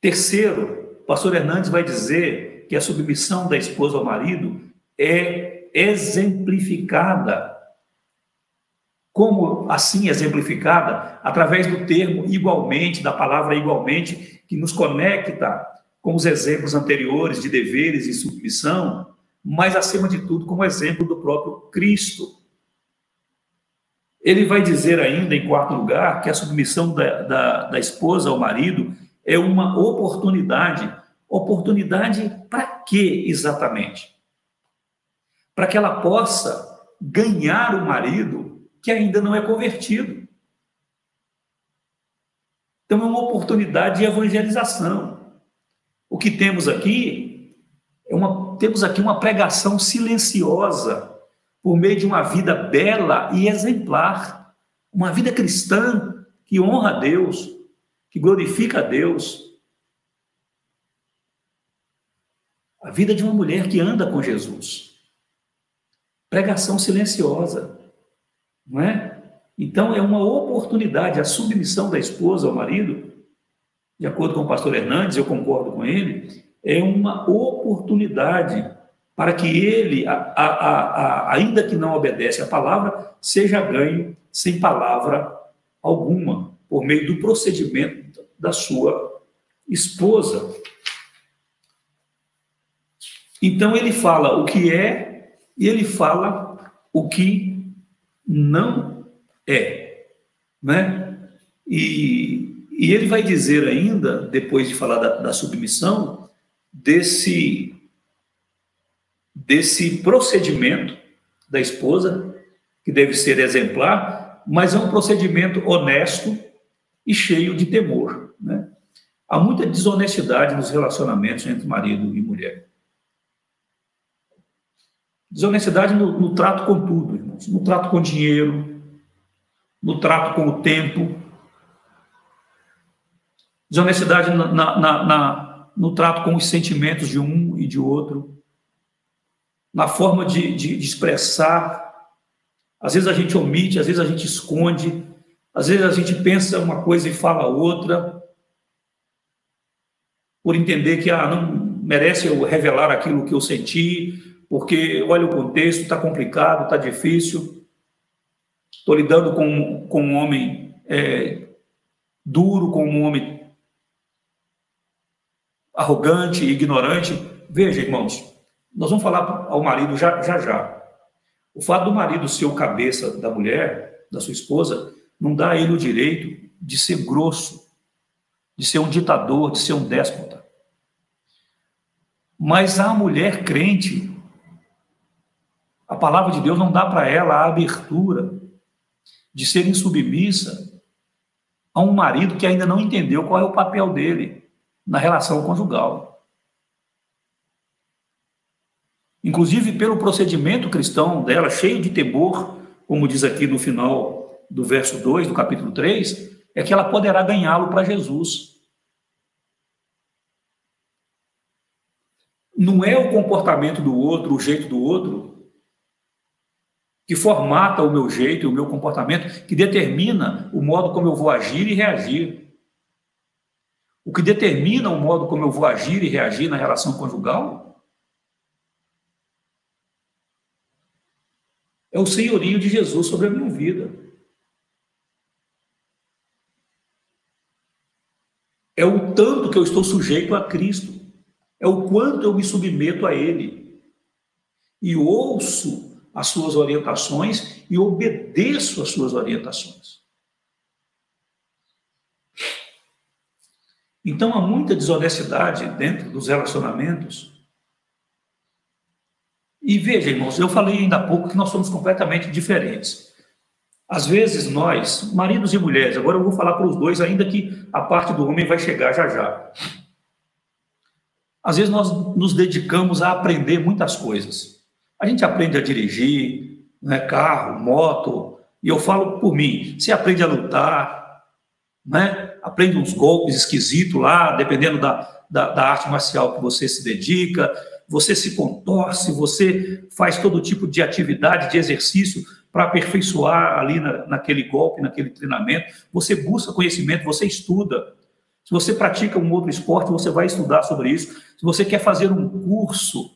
Terceiro, o pastor Hernandes vai dizer que a submissão da esposa ao marido é exemplificada. Como assim exemplificada? Através do termo igualmente, da palavra igualmente, que nos conecta com os exemplos anteriores de deveres e submissão, mas, acima de tudo, como exemplo do próprio Cristo. Ele vai dizer ainda, em quarto lugar, que a submissão da esposa ao marido é uma oportunidade. Oportunidade para quê, exatamente? Para que ela possa ganhar o marido que ainda não é convertido. Então, é uma oportunidade de evangelização. O que temos aqui temos aqui uma pregação silenciosa por meio de uma vida bela e exemplar, uma vida cristã que honra a Deus, que glorifica a Deus. A vida de uma mulher que anda com Jesus. Pregação silenciosa, não é? Então, é uma oportunidade, a submissão da esposa ao marido, de acordo com o pastor Hernandes, eu concordo com ele, é uma oportunidade para que ele, ainda que não obedece à palavra, seja ganho sem palavra alguma, por meio do procedimento da sua esposa. Então, ele fala o que é e ele fala o que não é, né? E ele vai dizer ainda, depois de falar da submissão, desse procedimento da esposa, que deve ser exemplar, mas é um procedimento honesto e cheio de temor, né? Há muita desonestidade nos relacionamentos entre marido e mulher. Desonestidade no trato com tudo, irmãos. No trato com o dinheiro, no trato com o tempo. Desonestidade no trato com os sentimentos de um e de outro. Na forma de expressar. Às vezes a gente omite, às vezes a gente esconde, às vezes a gente pensa uma coisa e fala outra, por entender que não merece eu revelar aquilo que eu senti, porque olha o contexto, está complicado, está difícil, estou lidando com um homem duro, com um homem arrogante, ignorante. Veja, irmãos, nós vamos falar ao marido já. O fato do marido ser o cabeça da mulher, da sua esposa, não dá a ele o direito de ser grosso, de ser um ditador, de ser um déspota. Mas a mulher crente, a palavra de Deus não dá para ela a abertura de ser insubmissa a um marido que ainda não entendeu qual é o papel dele na relação conjugal. Inclusive, pelo procedimento cristão dela, cheio de temor, como diz aqui no final do verso 2, do capítulo 3, é que ela poderá ganhá-lo para Jesus. Não é o comportamento do outro, o jeito do outro, que formata o meu jeito e o meu comportamento, que determina o modo como eu vou agir e reagir. O que determina o modo como eu vou agir e reagir na relação conjugal é o senhorio de Jesus sobre a minha vida. É o tanto que eu estou sujeito a Cristo. É o quanto eu me submeto a Ele. E ouço as suas orientações e obedeço às suas orientações. Então, há muita desonestidade dentro dos relacionamentos. E veja, irmãos, eu falei ainda há pouco que nós somos completamente diferentes. Às vezes nós, maridos e mulheres, agora eu vou falar para os dois, ainda que a parte do homem vai chegar já. Às vezes nós nos dedicamos a aprender muitas coisas. A gente aprende a dirigir, né, carro, moto, e eu falo por mim, você aprende a lutar, né, aprende uns golpes esquisitos lá, dependendo da arte marcial que você se dedica, você se contorce, você faz todo tipo de atividade, de exercício para aperfeiçoar ali naquele golpe, naquele treinamento. Você busca conhecimento, você estuda. Se você pratica um outro esporte, você vai estudar sobre isso. Se você quer fazer um curso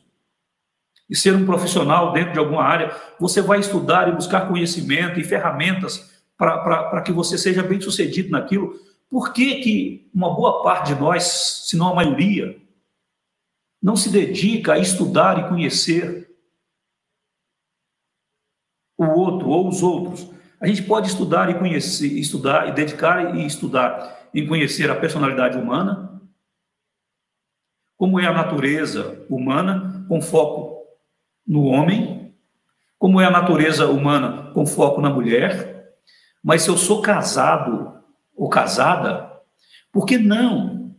e ser um profissional dentro de alguma área, você vai estudar e buscar conhecimento e ferramentas para que você seja bem-sucedido naquilo. Por que uma boa parte de nós, se não a maioria, não se dedica a estudar e conhecer o outro ou os outros? A gente pode estudar e conhecer, estudar e dedicar e estudar em conhecer a personalidade humana, como é a natureza humana, com foco no homem, como é a natureza humana, com foco na mulher. Mas se eu sou casado ou casada, por que não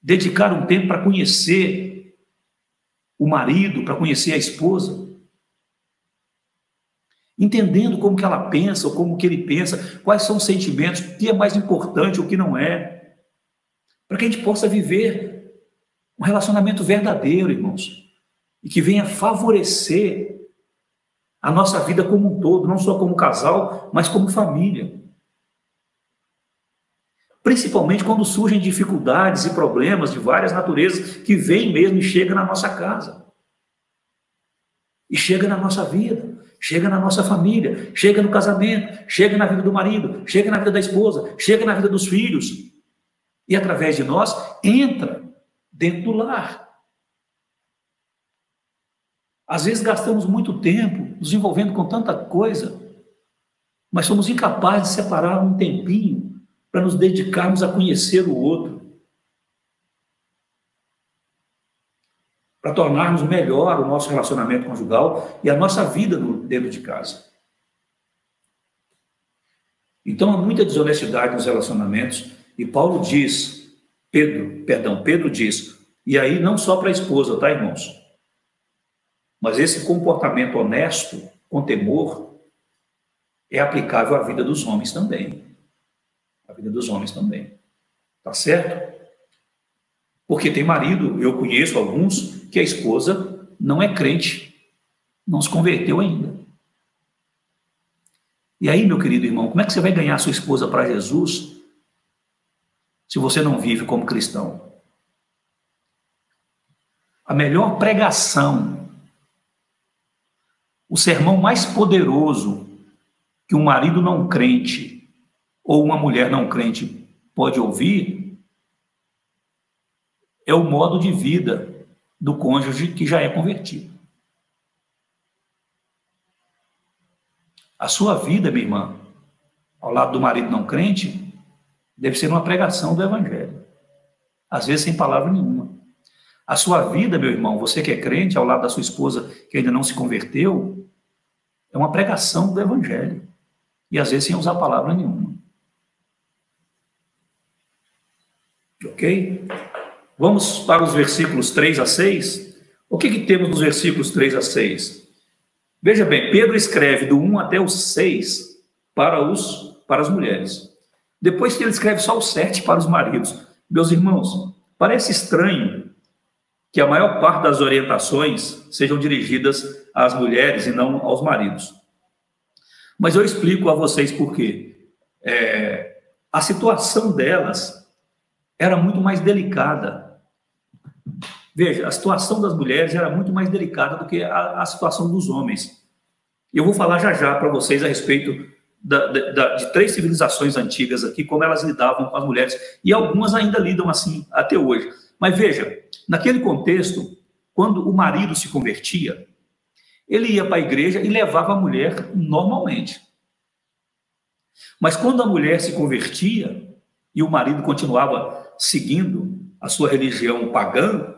dedicar um tempo para conhecer o marido, para conhecer a esposa? Entendendo como que ela pensa, ou como que ele pensa, quais são os sentimentos, o que é mais importante, o que não é, para que a gente possa viver Um relacionamento verdadeiro, irmãos, e que venha favorecer a nossa vida como um todo, não só como casal, mas como família. Principalmente quando surgem dificuldades e problemas de várias naturezas que vêm mesmo e chegam na nossa casa. E chega na nossa vida, chega na nossa família, chega no casamento, chega na vida do marido, chega na vida da esposa, chega na vida dos filhos. E através de nós, entra dentro do lar. Às vezes gastamos muito tempo nos envolvendo com tanta coisa, mas somos incapazes de separar um tempinho para nos dedicarmos a conhecer o outro, para tornarmos melhor o nosso relacionamento conjugal e a nossa vida dentro de casa. Então, há muita desonestidade nos relacionamentos, e Paulo diz, Pedro diz, e aí não só para a esposa, tá, irmãos? Mas esse comportamento honesto, com temor, é aplicável à vida dos homens também. A vida dos homens também. Tá certo? Porque tem marido, eu conheço alguns, que a esposa não é crente, não se converteu ainda. E aí, meu querido irmão, como é que você vai ganhar sua esposa para Jesus se você não vive como cristão? A melhor pregação, o sermão mais poderoso que um marido não crente ou uma mulher não crente pode ouvir é o modo de vida do cônjuge que já é convertido. A sua vida, minha irmã, ao lado do marido não crente, deve ser uma pregação do evangelho. Às vezes sem palavra nenhuma. A sua vida, meu irmão, você que é crente, ao lado da sua esposa que ainda não se converteu, é uma pregação do evangelho. E às vezes sem usar palavra nenhuma. Ok? Vamos para os versículos 3 a 6. O que temos nos versículos 3 a 6? Veja bem, Pedro escreve do 1 até o 6 para as mulheres. Depois que ele escreve só o 7 para os maridos. Meus irmãos, parece estranho que a maior parte das orientações sejam dirigidas às mulheres e não aos maridos. Mas eu explico a vocês por quê. A situação delas era muito mais delicada. Veja, a situação das mulheres era muito mais delicada do que a situação dos homens. Eu vou falar já para vocês a respeito de 3 civilizações antigas aqui, como elas lidavam com as mulheres. E algumas ainda lidam assim até hoje. Mas veja, naquele contexto, quando o marido se convertia, ele ia para a igreja e levava a mulher normalmente. Mas quando a mulher se convertia e o marido continuava seguindo a sua religião pagã,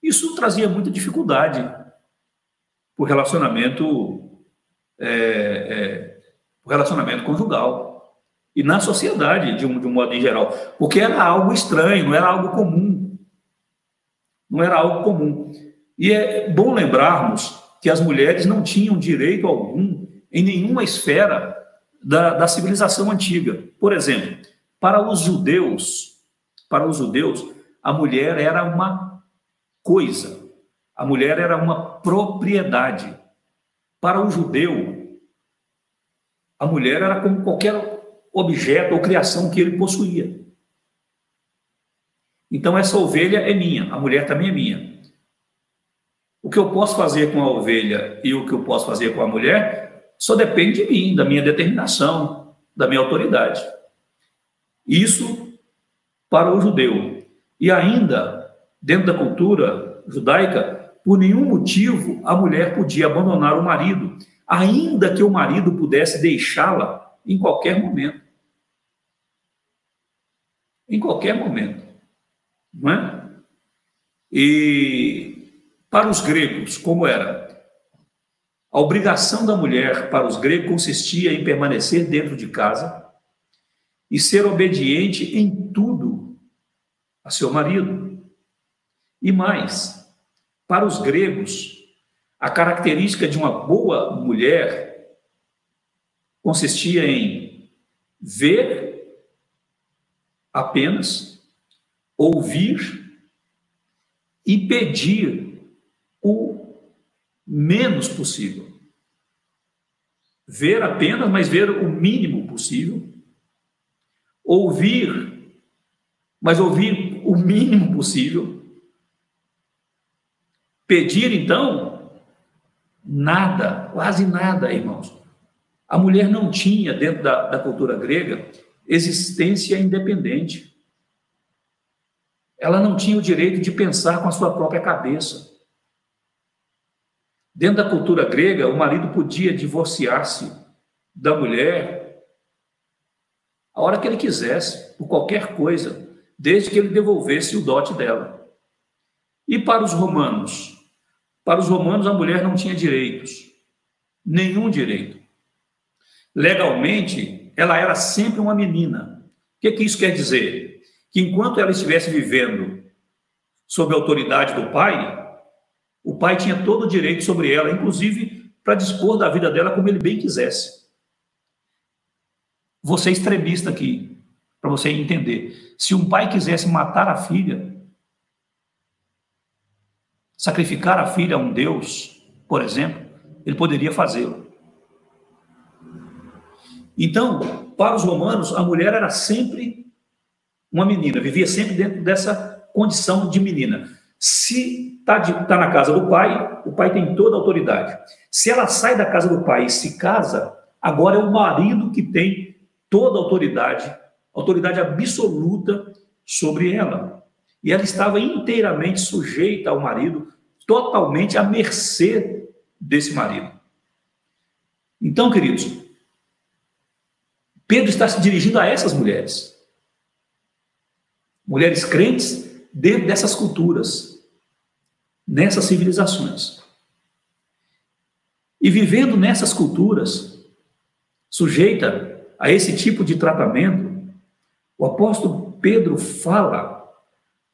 isso trazia muita dificuldade para o relacionamento conjugal e na sociedade, de um modo em geral, porque era algo estranho, não era algo comum. Não era algo comum. E é bom lembrarmos que as mulheres não tinham direito algum em nenhuma esfera da civilização antiga. Por exemplo, para os judeus, a mulher era uma coisa, a mulher era uma propriedade. Para o judeu, a mulher era como qualquer objeto ou criação que ele possuía. Então, essa ovelha é minha, a mulher também é minha. O que eu posso fazer com a ovelha e o que eu posso fazer com a mulher só depende de mim, da minha determinação, da minha autoridade. Isso para o judeu. E ainda, dentro da cultura judaica, por nenhum motivo a mulher podia abandonar o marido, ainda que o marido pudesse deixá-la em qualquer momento. Em qualquer momento. Não é? E para os gregos, como era? A obrigação da mulher para os gregos consistia em permanecer dentro de casa e ser obediente em tudo a seu marido. E mais, para os gregos, a característica de uma boa mulher consistia em ver apenas, ouvir e pedir o menos possível. Ver apenas, mas ver o mínimo possível. Ouvir, mas ouvir o mínimo possível. Pedir, então, nada, quase nada, irmãos. A mulher não tinha, dentro da cultura grega, existência independente. Ela não tinha o direito de pensar com a sua própria cabeça. Dentro da cultura grega, o marido podia divorciar-se da mulher a hora que ele quisesse, por qualquer coisa, desde que ele devolvesse o dote dela. E para os romanos? Para os romanos, a mulher não tinha direitos, nenhum direito. Legalmente, ela era sempre uma menina. O que isso quer dizer? Que enquanto ela estivesse vivendo sob a autoridade do pai, o pai tinha todo o direito sobre ela, inclusive para dispor da vida dela como ele bem quisesse. Vou ser extremista aqui, para você entender. Se um pai quisesse matar a filha, sacrificar a filha a um deus, por exemplo, ele poderia fazê-lo. Então, para os romanos, a mulher era sempre uma menina, vivia sempre dentro dessa condição de menina. Se está na casa do pai, o pai tem toda a autoridade. Se ela sai da casa do pai e se casa, agora é o marido que tem toda a autoridade absoluta sobre ela. E ela estava inteiramente sujeita ao marido, totalmente à mercê desse marido. Então, queridos, Pedro está se dirigindo a essas mulheres. Mulheres crentes dentro dessas culturas, nessas civilizações. E vivendo nessas culturas, sujeita a esse tipo de tratamento, o apóstolo Pedro fala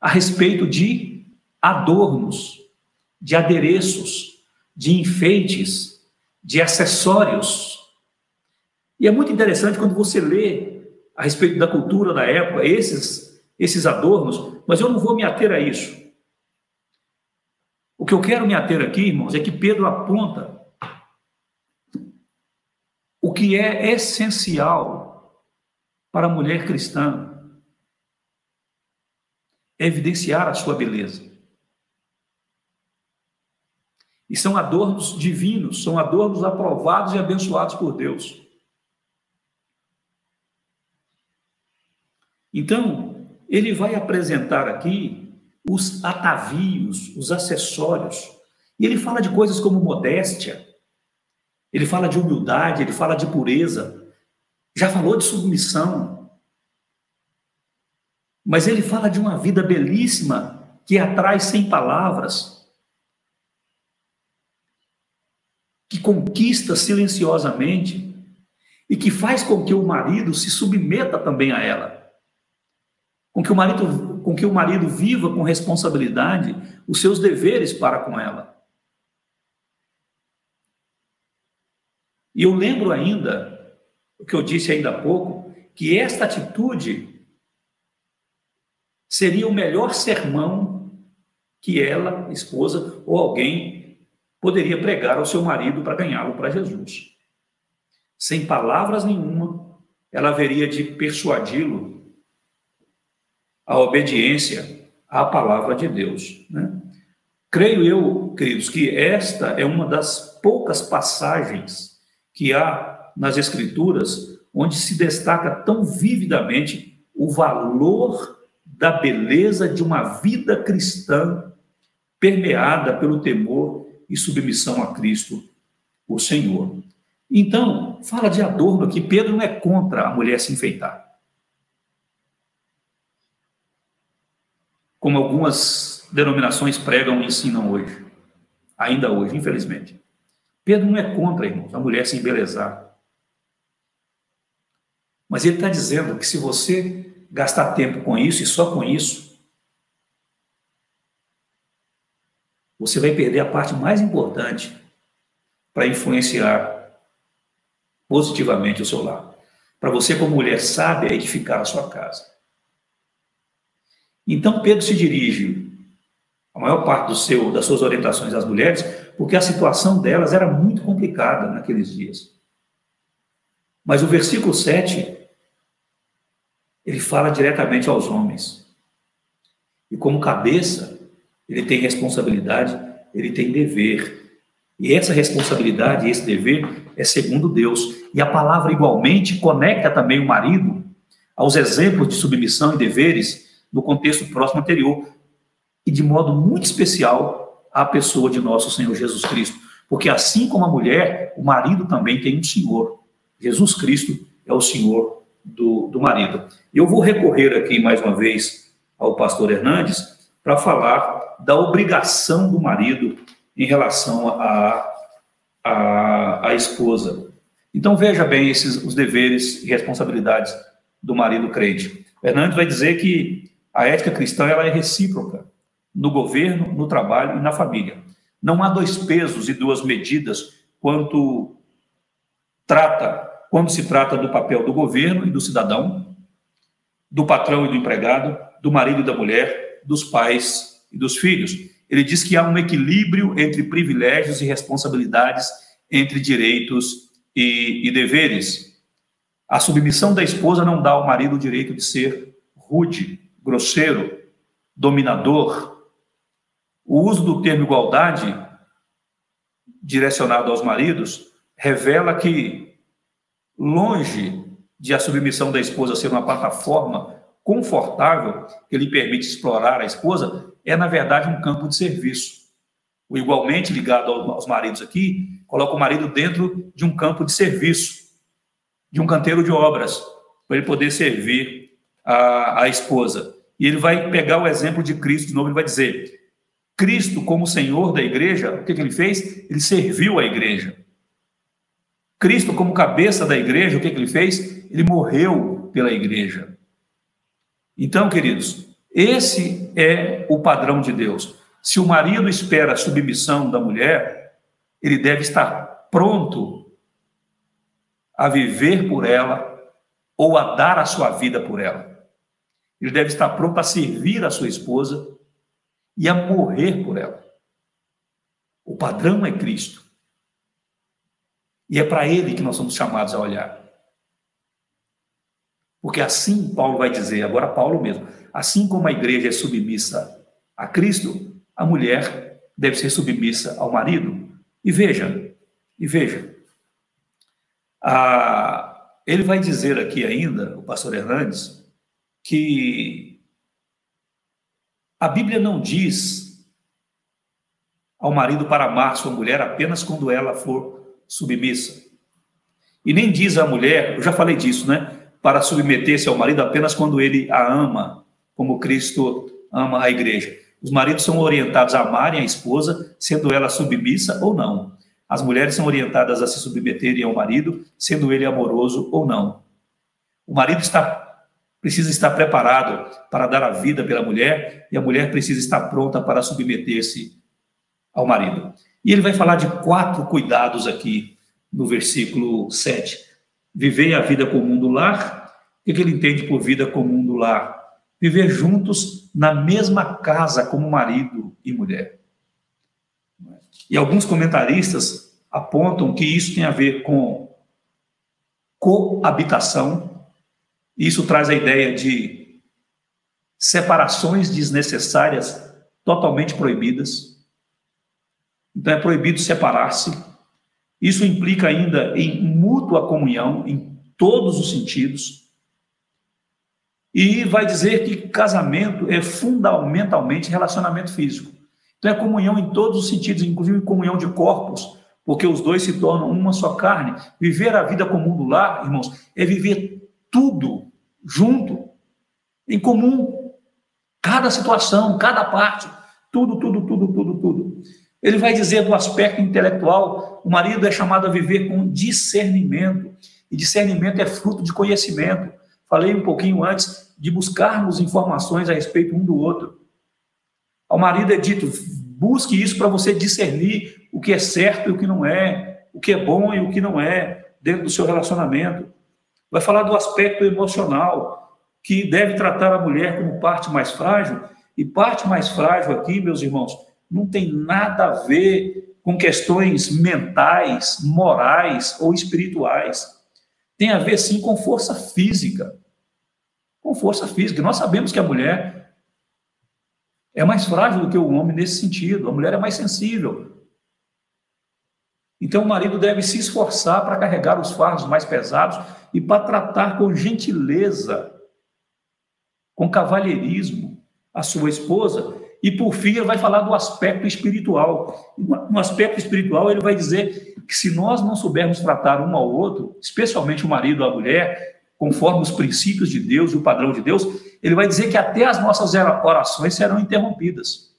a respeito de adornos, de adereços, de enfeites, de acessórios. E é muito interessante quando você lê a respeito da cultura da época, esses adornos, mas eu não vou me ater a isso. O que eu quero me ater aqui, irmãos, é que Pedro aponta o que é essencial para a mulher cristã, é evidenciar a sua beleza. E são adornos divinos, são adornos aprovados e abençoados por Deus. Então, ele vai apresentar aqui os atavios, os acessórios. E ele fala de coisas como modéstia, ele fala de humildade, ele fala de pureza, já falou de submissão. Mas ele fala de uma vida belíssima que atrai sem palavras, que conquista silenciosamente e que faz com que o marido se submeta também a ela. Com que o marido viva com responsabilidade os seus deveres para com ela. E eu lembro ainda, o que eu disse ainda há pouco, que esta atitude seria o melhor sermão que ela, esposa ou alguém, poderia pregar ao seu marido para ganhá-lo para Jesus. Sem palavras nenhuma, ela haveria de persuadi-lo à obediência à palavra de Deus, né? Creio eu, queridos, que esta é uma das poucas passagens que há nas Escrituras onde se destaca tão vividamente o valor da beleza de uma vida cristã permeada pelo temor e submissão a Cristo, o Senhor. Então, fala de adorno aqui. Pedro não é contra a mulher se enfeitar, como algumas denominações pregam e ensinam hoje, ainda hoje, infelizmente. Pedro não é contra, irmãos, a mulher se embelezar. Mas ele está dizendo que se você gastar tempo com isso e só com isso, você vai perder a parte mais importante para influenciar positivamente o seu lar. Para você, como mulher sábia, edificar a sua casa. Então, Pedro se dirige a maior parte das suas orientações às mulheres, porque a situação delas era muito complicada naqueles dias. Mas o versículo 7, ele fala diretamente aos homens. E como cabeça, ele tem responsabilidade, ele tem dever. E essa responsabilidade e esse dever é segundo Deus. E a palavra igualmente conecta também o marido aos exemplos de submissão e deveres no contexto próximo anterior. E de modo muito especial à pessoa de nosso Senhor Jesus Cristo. Porque assim como a mulher, o marido também tem um Senhor. Jesus Cristo é o Senhor do marido. Eu vou recorrer aqui mais uma vez ao pastor Hernandes para falar da obrigação do marido em relação à esposa. Então veja bem os deveres e responsabilidades do marido crente. Hernandes vai dizer que a ética cristã ela é recíproca no governo, no trabalho e na família. Não há dois pesos e duas medidas quando se trata do papel do governo e do cidadão, do patrão e do empregado, do marido e da mulher, dos pais e dos filhos. Ele diz que há um equilíbrio entre privilégios e responsabilidades, entre direitos e deveres. A submissão da esposa não dá ao marido o direito de ser rude, grosseiro, dominador. O uso do termo igualdade, direcionado aos maridos, revela que, longe de a submissão da esposa ser uma plataforma confortável que lhe permite explorar a esposa, é, na verdade, um campo de serviço. O igualmente ligado aos maridos aqui, coloca o marido dentro de um campo de serviço, de um canteiro de obras, para ele poder servir a esposa. E ele vai pegar o exemplo de Cristo de novo, ele vai dizer, Cristo, como Senhor da igreja, o que ele fez? Ele serviu a igreja. Cristo, como cabeça da igreja, o que ele fez? Ele morreu pela igreja. Então, queridos, esse é o padrão de Deus. Se o marido espera a submissão da mulher, ele deve estar pronto a viver por ela ou a dar a sua vida por ela. Ele deve estar pronto a servir a sua esposa e a morrer por ela. O padrão é Cristo. E é para ele que nós somos chamados a olhar. Porque assim Paulo vai dizer, agora Paulo mesmo, assim como a igreja é submissa a Cristo, a mulher deve ser submissa ao marido. E veja, ele vai dizer aqui ainda, o pastor Hernandes, que a Bíblia não diz ao marido para amar sua mulher apenas quando ela for submissa. E nem diz à mulher, eu já falei disso, né? Para submeter-se ao marido apenas quando ele a ama, como Cristo ama a igreja. Os maridos são orientados a amarem a esposa, sendo ela submissa ou não. As mulheres são orientadas a se submeterem ao marido, sendo ele amoroso ou não. O marido precisa estar preparado para dar a vida pela mulher, e a mulher precisa estar pronta para submeter-se ao marido. E ele vai falar de 4 cuidados aqui no versículo 7. Viver a vida comum do lar. O que ele entende por vida comum do lar? Viver juntos na mesma casa como marido e mulher. E alguns comentaristas apontam que isso tem a ver com coabitação. Isso traz a ideia de separações desnecessárias totalmente proibidas. Então é proibido separar-se. Isso implica ainda em mútua comunhão em todos os sentidos. E vai dizer que casamento é fundamentalmente relacionamento físico. Então é comunhão em todos os sentidos, inclusive comunhão de corpos, porque os dois se tornam uma só carne. Viver a vida comum do lar, irmãos, é viver tudo junto, em comum, cada situação, cada parte, tudo. Ele vai dizer do aspecto intelectual, o marido é chamado a viver com discernimento, e discernimento é fruto de conhecimento. Falei um pouquinho antes de buscarmos informações a respeito um do outro. Ao marido é dito, busque isso para você discernir o que é certo e o que não é, o que é bom e o que não é, dentro do seu relacionamento. Vai falar do aspecto emocional, que deve tratar a mulher como parte mais frágil E parte mais frágil aqui, meus irmãos, não tem nada a ver com questões mentais, morais ou espirituais. Tem a ver, sim, com força física. Com força física. Nós sabemos que a mulher é mais frágil do que o homem nesse sentido. A mulher é mais sensível. Então, o marido deve se esforçar para carregar os fardos mais pesados e para tratar com gentileza, com cavalheirismo, a sua esposa. E, por fim, ele vai falar do aspecto espiritual. No aspecto espiritual, ele vai dizer que se nós não soubermos tratar um ao outro, especialmente o marido ou a mulher, conforme os princípios de Deus e o padrão de Deus, ele vai dizer que até as nossas orações serão interrompidas.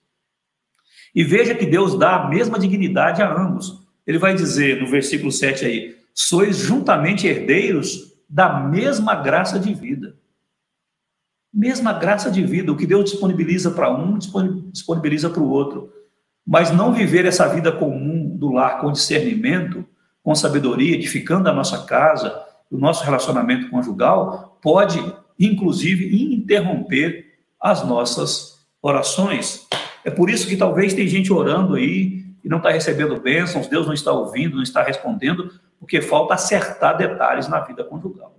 E veja que Deus dá a mesma dignidade a ambos. Ele vai dizer no versículo 7 aí, sois juntamente herdeiros da mesma graça de vida. Mesma graça de vida, o que Deus disponibiliza para um, disponibiliza para o outro. Mas não viver essa vida comum do lar com discernimento, com sabedoria, edificando a nossa casa, o nosso relacionamento conjugal, pode, inclusive, interromper as nossas orações. É por isso que talvez tem gente orando aí e não está recebendo bênçãos, Deus não está ouvindo, não está respondendo, porque falta acertar detalhes na vida conjugal.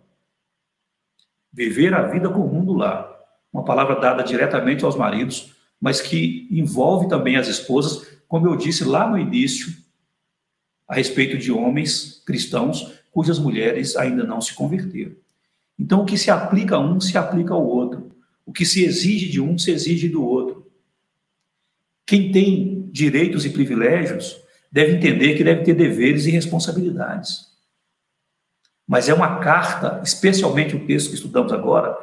Viver a vida comum do lar, uma palavra dada diretamente aos maridos, mas que envolve também as esposas, como eu disse lá no início, a respeito de homens cristãos cujas mulheres ainda não se converteram. Então, o que se aplica a um, se aplica ao outro. O que se exige de um, se exige do outro. Quem tem direitos e privilégios deve entender que deve ter deveres e responsabilidades. Mas é uma carta, especialmente o texto que estudamos agora,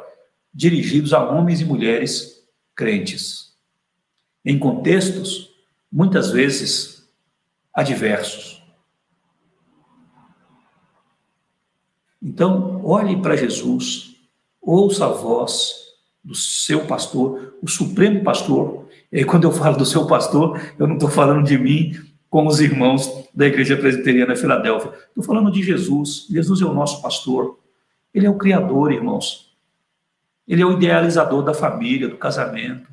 dirigidos a homens e mulheres crentes, em contextos, muitas vezes, adversos. Então, olhe para Jesus, ouça a voz do seu pastor, o supremo pastor. E aí, quando eu falo do seu pastor, eu não estou falando de mim com os irmãos da Igreja Presbiteriana Filadélfia. Estou falando de Jesus. Jesus é o nosso pastor. Ele é o Criador, irmãos. Ele é o idealizador da família, do casamento.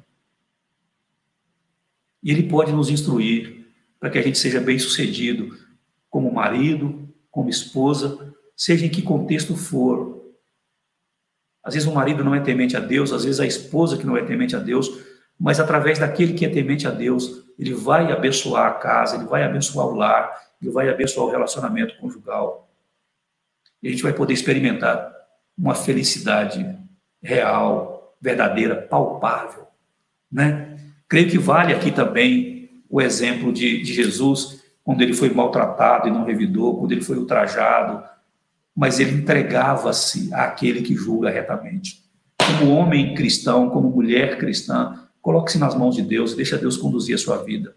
E ele pode nos instruir para que a gente seja bem-sucedido como marido, como esposa, seja em que contexto for. Às vezes o marido não é temente a Deus, às vezes a esposa que não é temente a Deus, mas através daquele que é temente a Deus, ele vai abençoar a casa, ele vai abençoar o lar, ele vai abençoar o relacionamento conjugal. E a gente vai poder experimentar uma felicidade real, verdadeira, palpável, né? Creio que vale aqui também o exemplo de Jesus, quando ele foi maltratado e não revidou, quando ele foi ultrajado, mas ele entregava-se àquele que julga retamente. Como homem cristão, como mulher cristã, coloque-se nas mãos de Deus e deixa Deus conduzir a sua vida,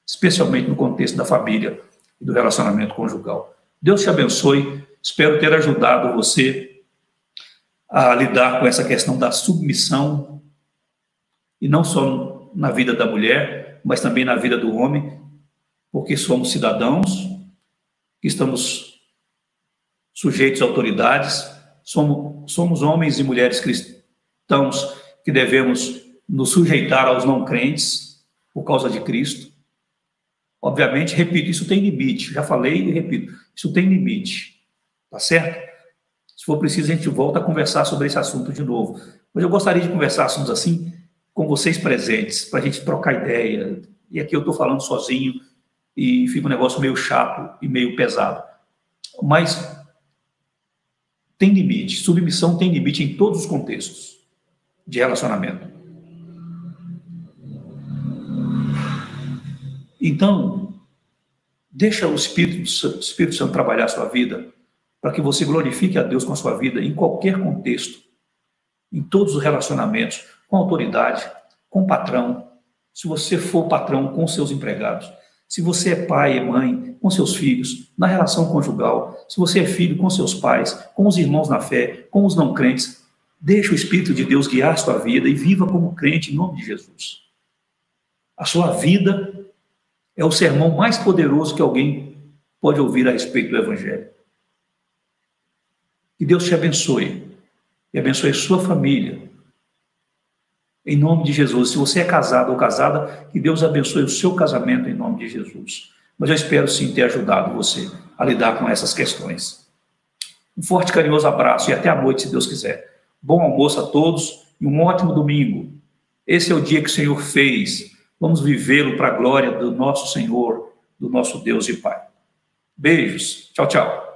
especialmente no contexto da família e do relacionamento conjugal. Deus te abençoe, espero ter ajudado você a lidar com essa questão da submissão, e não só na vida da mulher, mas também na vida do homem, porque somos cidadãos, que estamos sujeitos a autoridades, somos homens e mulheres cristãos que devemos nos sujeitar aos não crentes por causa de Cristo. Obviamente, repito, isso tem limite, já falei e repito, isso tem limite, tá certo? Se for preciso, a gente volta a conversar sobre esse assunto de novo. Mas eu gostaria de conversar assuntos assim com vocês presentes, para a gente trocar ideia. E aqui eu estou falando sozinho e fica um negócio meio chato e meio pesado. Mas tem limite, submissão tem limite em todos os contextos de relacionamento. Então, deixa o Espírito Santo trabalhar a sua vida, para que você glorifique a Deus com a sua vida em qualquer contexto, em todos os relacionamentos, com autoridade, com patrão, se você for patrão, com seus empregados, se você é pai e mãe, com seus filhos, na relação conjugal, se você é filho, com seus pais, com os irmãos na fé, com os não crentes, deixa o Espírito de Deus guiar a sua vida e viva como crente em nome de Jesus. A sua vida é o sermão mais poderoso que alguém pode ouvir a respeito do Evangelho. Que Deus te abençoe e abençoe a sua família. Em nome de Jesus. Se você é casado ou casada, que Deus abençoe o seu casamento em nome de Jesus. Mas eu espero sim ter ajudado você a lidar com essas questões. Um forte, carinhoso abraço e até a noite, se Deus quiser. Bom almoço a todos e um ótimo domingo. Esse é o dia que o Senhor fez. Vamos vivê-lo para a glória do nosso Senhor, do nosso Deus e Pai. Beijos. Tchau, tchau.